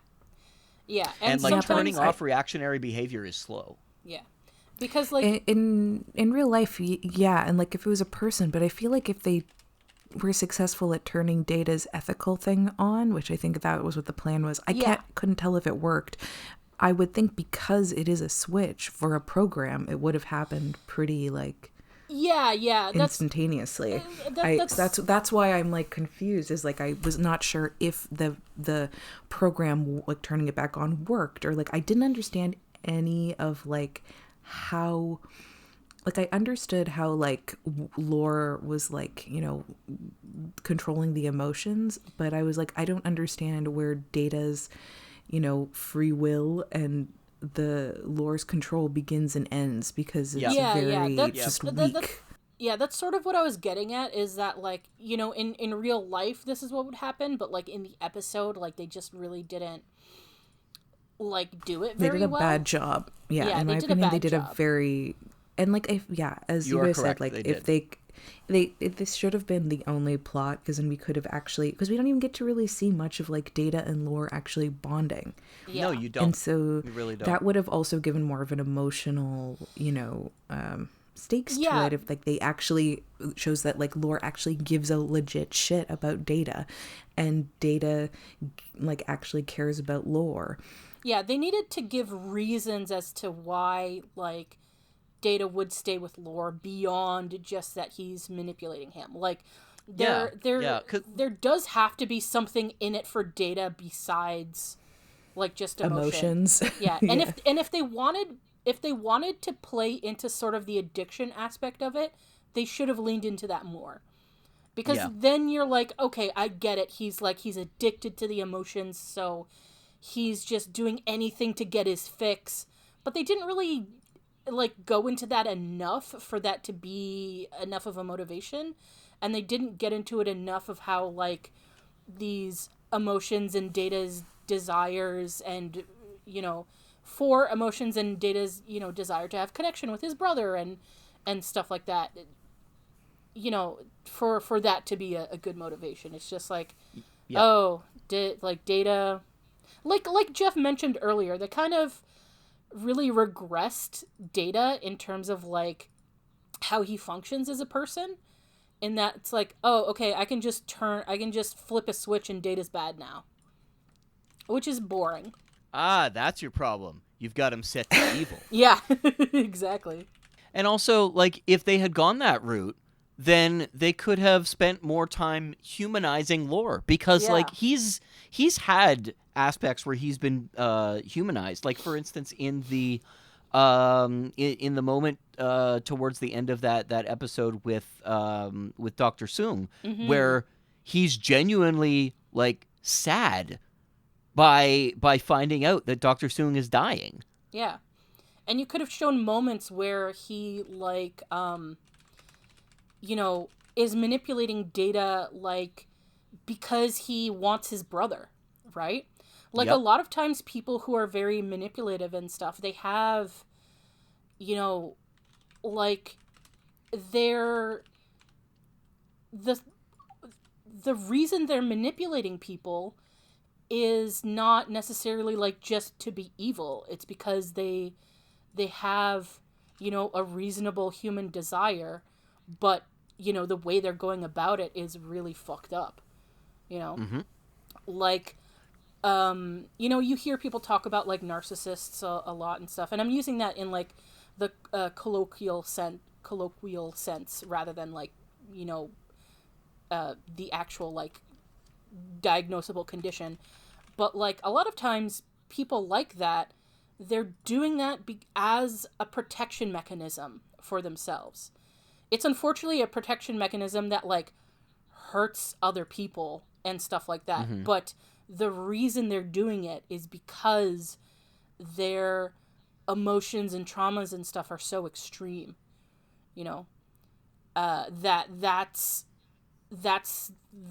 Yeah. And like, sometimes turning off reactionary behavior is slow. Yeah. Because, like, in real life, yeah, and like if it was a person, but I feel like if they were successful at turning Data's ethical thing on, which I think that was what the plan was, couldn't tell if it worked. I would think because it is a switch for a program, it would have happened pretty like instantaneously. That's why I'm like confused. Is like I was not sure if the program like turning it back on worked, or like I didn't understand any of like how, like I understood how like Lore was like, controlling the emotions, but I was like, I don't understand where Data's, free will and the Lore's control begins and ends, because it's just weak. That's sort of what I was getting at, is that like, in real life this is what would happen, but like in the episode, like they just really didn't like do it very well. They did a bad job. Yeah, in my opinion, they did a very, and like as you guys said, like if this should have been the only plot, because then we could have actually, because we don't even get to really see much of like Data and Lore actually bonding. Yeah. No, you don't. And so you really don't. That would have also given more of an emotional, stakes to it, if like they actually shows that like Lore actually gives a legit shit about Data, and Data like actually cares about Lore. Yeah, they needed to give reasons as to why, like, Data would stay with Lore beyond just that he's manipulating him. Like, Yeah, there does have to be something in it for Data besides, like, just Emotions. Yeah, and Yeah. if they wanted to play into sort of the addiction aspect of it, they should have leaned into that more. Because then you're like, okay, I get it. He's addicted to the emotions, so he's just doing anything to get his fix. But they didn't really, like, go into that enough for that to be enough of a motivation. And they didn't get into it enough of how, like, these emotions and Data's desires and, for emotions and Data's, desire to have connection with his brother and stuff like that, for that to be a good motivation. It's just like, Data, like Jeff mentioned earlier, they kind of really regressed Data in terms of, like, how he functions as a person. In that it's like, oh, okay, I can just flip a switch and Data's bad now. Which is boring. Ah, that's your problem. You've got him set to evil. Yeah, exactly. And also, like, if they had gone that route, then they could have spent more time humanizing Lore. Because, like, he's had aspects where he's been humanized. Like, for instance, in the moment towards the end of that episode with Dr. Soong, where he's genuinely, like, sad by finding out that Dr. Soong is dying. Yeah. And you could have shown moments where he, like, is manipulating Data, like, because he wants his brother, right? Like, a lot of times people who are very manipulative and stuff, they have, like, the reason they're manipulating people is not necessarily, like, just to be evil. It's because they have, a reasonable human desire, but, the way they're going about it is really fucked up, Like, you hear people talk about, like, narcissists a lot and stuff, and I'm using that in, like, the colloquial sense rather than, like, the actual, like, diagnosable condition. But, like, a lot of times people like that, they're doing that as a protection mechanism for themselves. It's unfortunately a protection mechanism that, like, hurts other people and stuff like that. But the reason they're doing it is because their emotions and traumas and stuff are so extreme, that's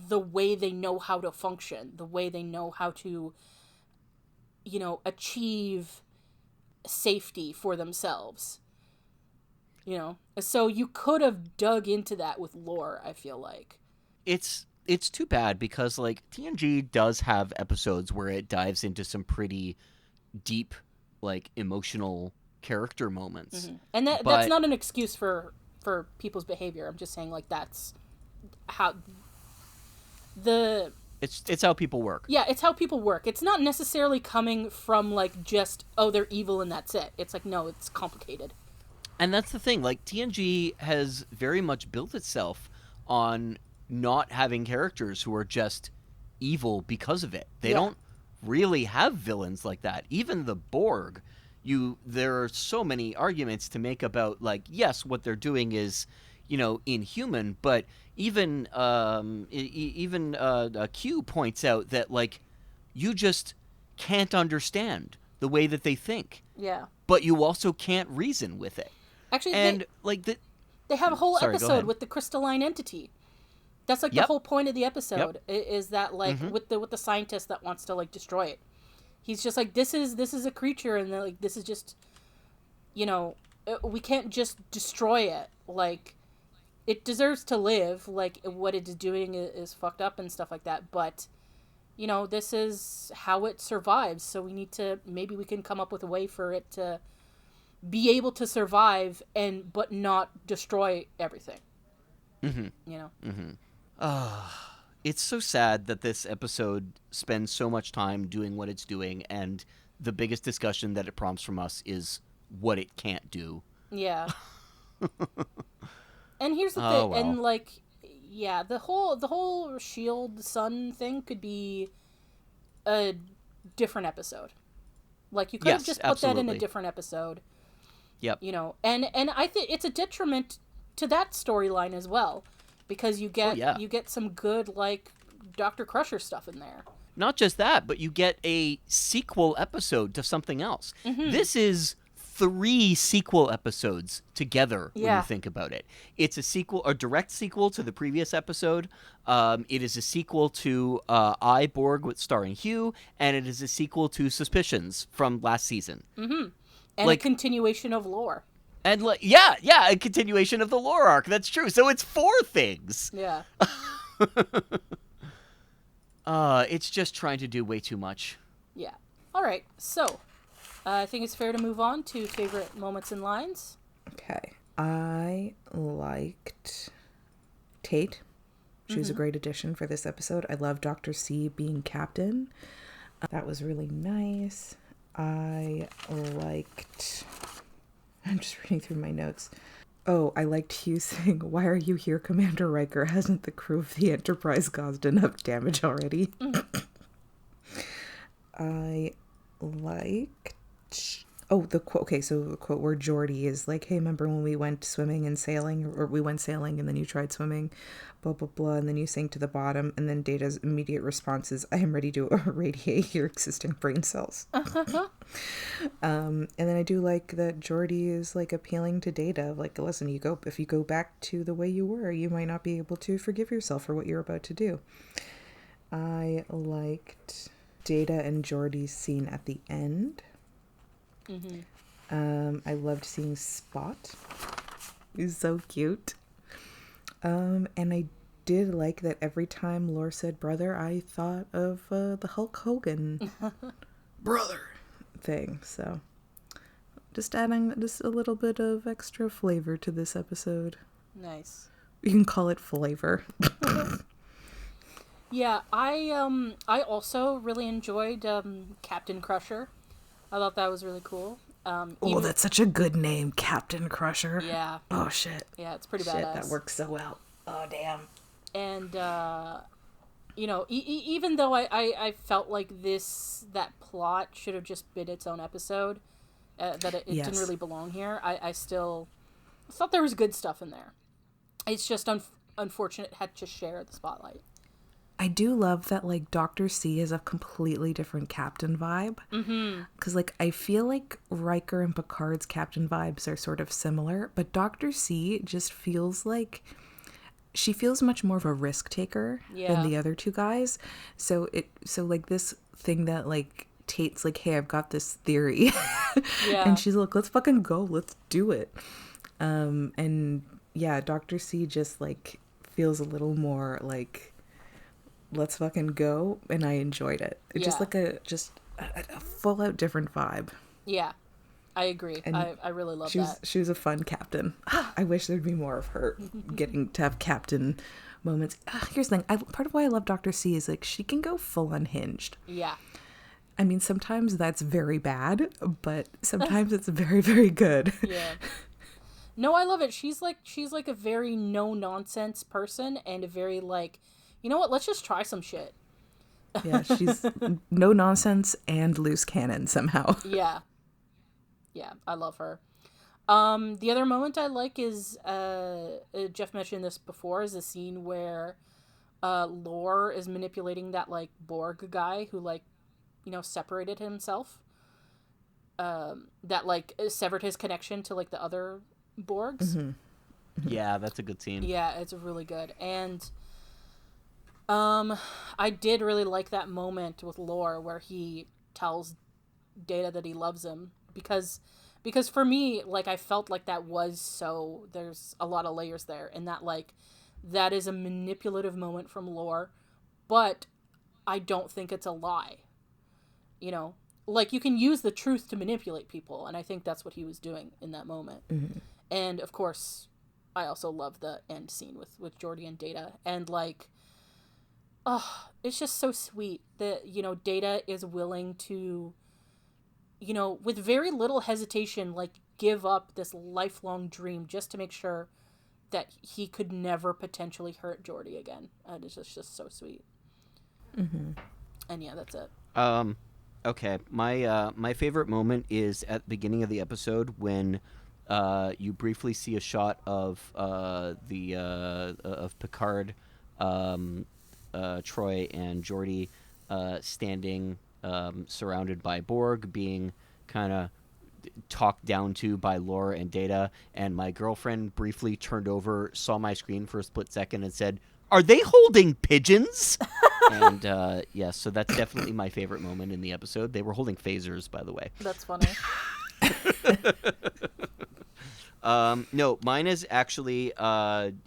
the way they know how to function, the way they know how to, achieve safety for themselves, So you could have dug into that with Lore, I feel like. It's too bad because, like, TNG does have episodes where it dives into some pretty deep, like, emotional character moments. And that's not an excuse for people's behavior. I'm just saying, like, that's how it's how people work. Yeah, it's how people work. It's not necessarily coming from, like, just, oh, they're evil and that's it. It's like, no, it's complicated. And that's the thing. Like, TNG has very much built itself on not having characters who are just evil because of it. They don't really have villains like that. Even the Borg, there are so many arguments to make about, like, yes, what they're doing is, inhuman, but even Q points out that, like, you just can't understand the way that they think. Yeah. But you also can't reason with it. Actually, and they have a whole Sorry, episode with the crystalline entity. That's, like, the whole point of the episode is that, like, with the scientist that wants to, like, destroy it. He's just like, this is a creature, and, like, this is just, we can't just destroy it. Like, it deserves to live. Like, what it is doing is fucked up and stuff like that. But, this is how it survives. So maybe we can come up with a way for it to be able to survive but not destroy everything. It's so sad that this episode spends so much time doing what it's doing, and the biggest discussion that it prompts from us is what it can't do. Yeah. And here's the Oh, thing, and well. like, yeah, the whole Shield Sun thing could be a different episode. Like, you could have Yes, just put that in a absolutely. different episode, Yep. you know. And I think it's a detriment to that storyline as well, because Oh, yeah. you get some good like Dr. Crusher stuff in there. Not just that, but you get a sequel episode to something else. This is 3 sequel episodes together when you Yeah. think about it. It's a sequel, a direct sequel to the previous episode. It is a sequel to I, Borg, with starring Hugh, and it is a sequel to Suspicions from last season. And Like- a continuation of lore. And yeah, a continuation of the lore arc. That's true. So it's 4 things. Yeah. It's just trying to do way too much. Yeah. All right. So, I think it's fair to move on to favorite moments and lines. Okay. I liked Tate. She was a great addition for this episode. I love Dr. C being captain. That was really nice. I liked... I'm just reading through my notes. Oh, I liked Hugh saying, "Why are you here, Commander Riker? Hasn't the crew of the Enterprise caused enough damage already?" I liked... Oh, the quote. Okay, so the quote where Geordi is like, "Hey, remember when we went swimming and sailing, or we went sailing and then you tried swimming, blah, blah, blah, and then you sank to the bottom." And then Data's immediate response is, "I am ready to irradiate your existing brain cells." And then I do like that Geordi is like appealing to Data. Like, listen, if you go back to the way you were, you might not be able to forgive yourself for what you're about to do. I liked Data and Geordi's scene at the end. I loved seeing Spot. He's so cute. And I did like that every time Lore said brother, I thought of the Hulk Hogan brother thing. So just adding just a little bit of extra flavor to this episode. Nice. You can call it flavor. Yeah, I also really enjoyed Captain Crusher. I thought that was really cool. Oh, that's such a good name, Captain Crusher. Yeah. Oh, shit. Yeah, it's pretty Shit, badass. that works so well. Oh, damn. And you know, even though I felt like that plot should have just been its own episode, that it Yes. didn't really belong here, I still thought there was good stuff in there. It's just unfortunate it had to share the spotlight. I do love that, like, Dr. C is a completely different captain vibe. Because, like, I feel like Riker and Picard's captain vibes are sort of similar, but Dr. C just feels like she feels much more of a risk taker Yeah. than the other two guys. So like this thing that like Tate's like, "Hey, I've got this theory," Yeah. and she's like, "Let's fucking go, let's do it." And yeah, Dr. C just like feels a little more like, let's fucking go, and I enjoyed it. It's just Yeah. like a full out different vibe. Yeah, I agree. And I really love She was that. she was a fun captain. I wish there'd be more of her getting to have captain moments. Here's the thing. Part of why I love Dr. C is like she can go full unhinged. Yeah. I mean, sometimes that's very bad, but sometimes it's very, very good. Yeah. No, I love it. She's like a very no nonsense person, and a very like, you know what? Let's just try some shit. Yeah, she's no nonsense and loose cannon somehow. Yeah. Yeah, I love her. The other moment I like is Jeff mentioned this before, is the scene where Lore is manipulating that like Borg guy who like, you know, separated himself. That like severed his connection to like the other Borgs. Yeah, that's a good scene. Yeah, it's really good. And I did really like that moment with Lore where he tells Data that he loves him, because for me, like, I felt like that was so, there's a lot of layers there, and that like that is a manipulative moment from Lore, but I don't think it's a lie. You know, like, you can use the truth to manipulate people, and I think that's what he was doing in that moment. And of course, I also love the end scene with Geordi and Data, and like, oh, it's just so sweet that, you know, Data is willing to, you know, with very little hesitation, like, give up this lifelong dream just to make sure that he could never potentially hurt Geordi again. And it's just so sweet. Mm-hmm. And yeah, that's it. Okay, my favorite moment is at the beginning of the episode when you briefly see a shot of Picard, Troy, and Geordi standing surrounded by Borg, being kind of talked down to by Lore and Data, and my girlfriend briefly turned over, saw my screen for a split second, and said, "Are they holding pigeons?" And yeah, so that's definitely my favorite moment in the episode. They were holding phasers, by the way. That's funny. No, mine is actually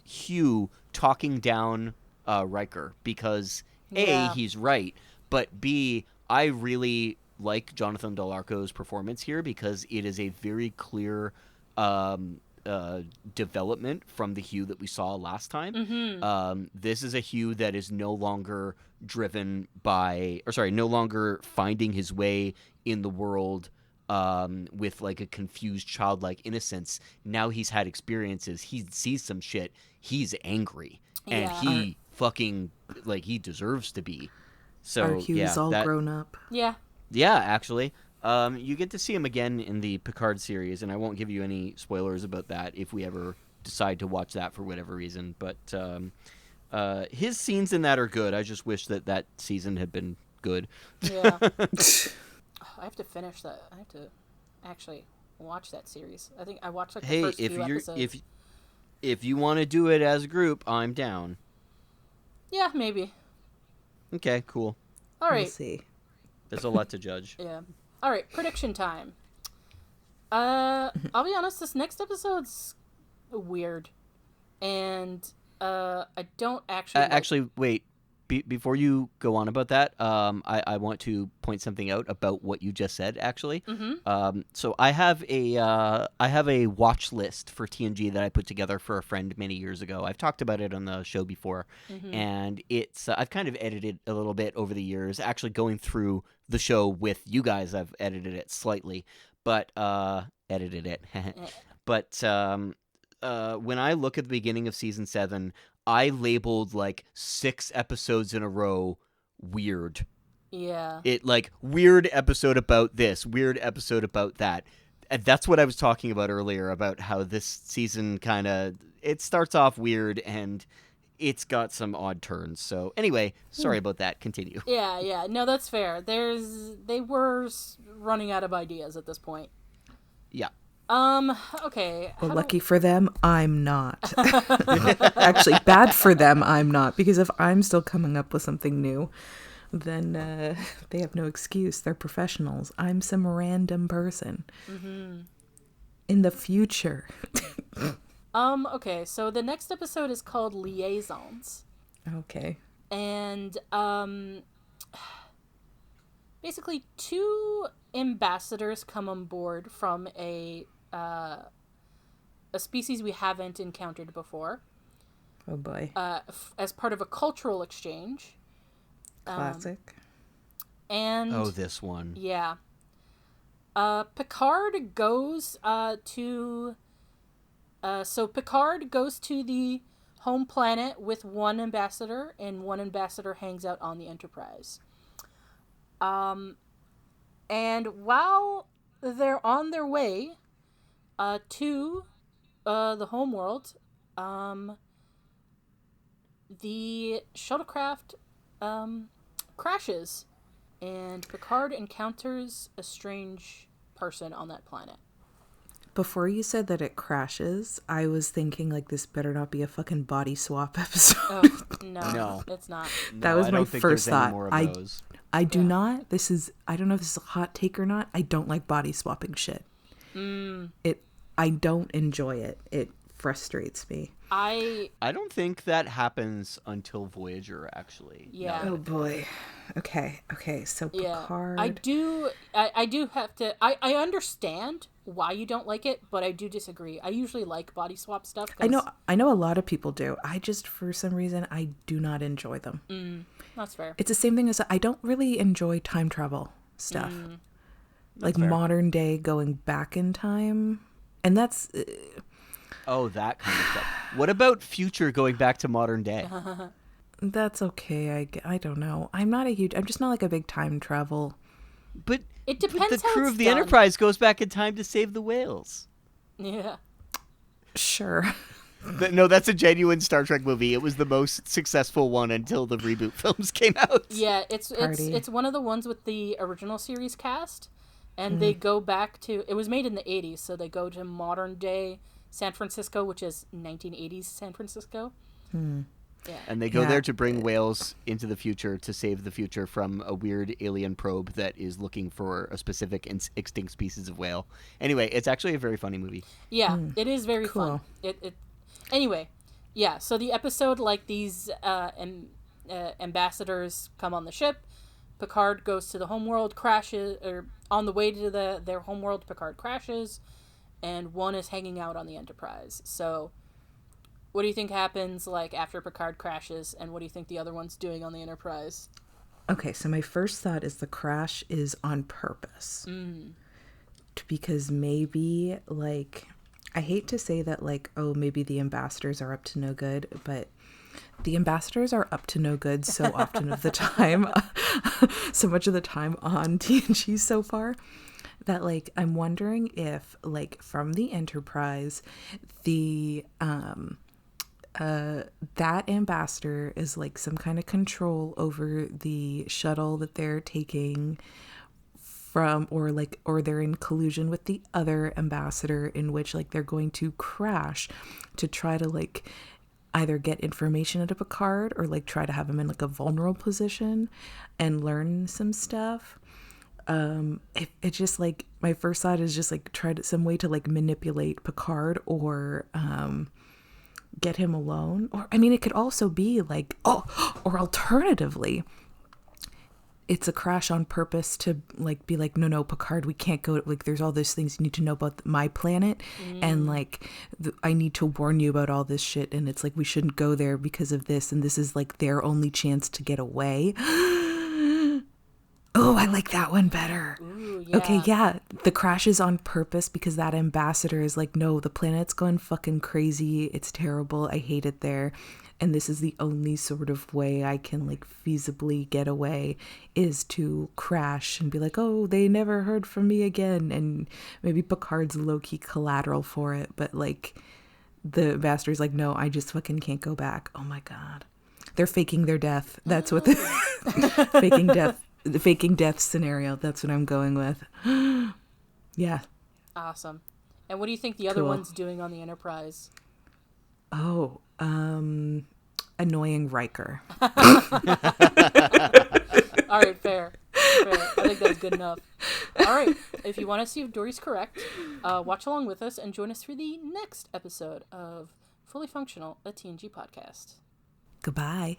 Hugh talking down Riker because Yeah. A, he's right, but B, I really like Jonathan Del Arco's performance here because it is a very clear development from the Hugh that we saw last time. Mm-hmm. This is a Hugh that is no longer driven by, no longer finding his way in the world with like a confused childlike innocence. Now he's had experiences. He sees some shit. He's angry, and Yeah. he fucking he deserves to be. So Our Hugh's all grown up. Yeah. Yeah, actually. You get to see him again in the Picard series, and I won't give you any spoilers about that if we ever decide to watch that for whatever reason. But his scenes in that are good. I just wish that season had been good. Yeah. I have to finish that. I have to actually watch that series. I think I watched like the first few episodes. if you want to do it as a group, I'm down. Yeah, maybe. Okay, cool. All right. We'll see. There's a lot to judge. Yeah. All right, prediction time. I'll be honest, this next episode's weird. And I don't actually Actually, wait. Before you go on about that, I want to point something out about what you just said. Actually, so I have a watch list for TNG that I put together for a friend many years ago. I've talked about it on the show before, and it's I've kind of edited a little bit over the years. Actually, going through the show with you guys, I've edited it slightly, but edited it. But when I look at the beginning of season 7. I labeled like 6 episodes in a row weird. Yeah. It weird episode about this, weird episode about that. And that's what I was talking about earlier about how this season it starts off weird and it's got some odd turns. So anyway, sorry about that. Continue. Yeah. No, that's fair. They were running out of ideas at this point. Yeah. Okay. Well, lucky for them, I'm not. Actually, bad for them, I'm not. Because if I'm still coming up with something new, then they have no excuse. They're professionals. I'm some random person. In the future. Okay, so the next episode is called Liaisons. Okay. And, basically 2 ambassadors come on board from a species we haven't encountered before. Oh boy. As part of a cultural exchange. Classic. And this one. yeah. Picard goes to the home planet with one ambassador, and one ambassador hangs out on the Enterprise. And while they're on their way to the homeworld, the shuttlecraft crashes, and Picard encounters a strange person on that planet. Before you said that it crashes, I was thinking this better not be a fucking body swap episode. Oh, no, it's not. That was I my don't think first there's any thought. more of those. I do not. I don't know if this is a hot take or not. I don't like body swapping shit. I don't enjoy it. It frustrates me. I don't think that happens until Voyager, actually. Yeah. Oh boy. Okay. So Picard. I do have to. I understand why you don't like it, but I do disagree. I usually like body swap stuff. I know a lot of people do. I just, for some reason, I do not enjoy them. That's fair. It's the same thing as I don't really enjoy time travel stuff. Modern day going back in time. And that's Oh, that kind of stuff. What about future going back to modern day? that's okay. I don't know. I'm just not like a big time travel. But It but depends the how crew it's of the done. Enterprise goes back in time to save the whales. Yeah. Sure. No, that's a genuine Star Trek movie. It was the most successful one until the reboot films came out. Yeah, it's Party. it's one of the ones with the original series cast, and they go back to, it was made in the 80s, so they go to modern day San Francisco, which is 1980s San Francisco. Yeah. And they go Yeah. there to bring whales into the future to save the future from a weird alien probe that is looking for a specific extinct species of whale. Anyway, it's actually a very funny movie. Yeah, it is very Cool. fun. It anyway, yeah. So the episode, like, these ambassadors come on the ship. Picard goes to the homeworld, crashes, or on the way to their homeworld, Picard crashes, and one is hanging out on the Enterprise. So, what do you think happens, like, after Picard crashes, and what do you think the other one's doing on the Enterprise? Okay, so my first thought is the crash is on purpose. Because maybe, like, I hate to say that, like, oh, maybe the ambassadors are up to no good, but the ambassadors are up to no good so often of the time, so much of the time on TNG so far, that, like, I'm wondering if, like, from the Enterprise, the that ambassador is like some kind of control over the shuttle that they're taking from, or they're in collusion with the other ambassador, in which, like, they're going to crash to try to, like, either get information out of Picard or, like, try to have him in, like, a vulnerable position and learn some stuff. It just, like, my first thought is just, like, some way to, like, manipulate Picard or get him alone. Or, I mean, it could also be like, or alternatively, it's a crash on purpose to, like, be like, no, Picard, we can't go, like, there's all those things you need to know about my planet, and, like, I need to warn you about all this shit, and it's like, we shouldn't go there because of this, and this is, like, their only chance to get away. Oh, I like that one better. Ooh, yeah. Okay, yeah, the crash is on purpose because that ambassador is like, no, the planet's going fucking crazy. It's terrible. I hate it there. And this is the only sort of way I can, like, feasibly get away, is to crash and be like, oh, they never heard from me again. And maybe Picard's low-key collateral for it. But, like, the ambassador's like, no, I just fucking can't go back. Oh, my God. They're faking their death. That's what the faking death. The faking death scenario. That's what I'm going with. Yeah. Awesome. And what do you think the other Cool. one's doing on the Enterprise? Oh, annoying Riker. All right, fair. I think that's good enough. All right, if you want to see if Dory's correct, watch along with us and join us for the next episode of Fully Functional, a TNG podcast. Goodbye.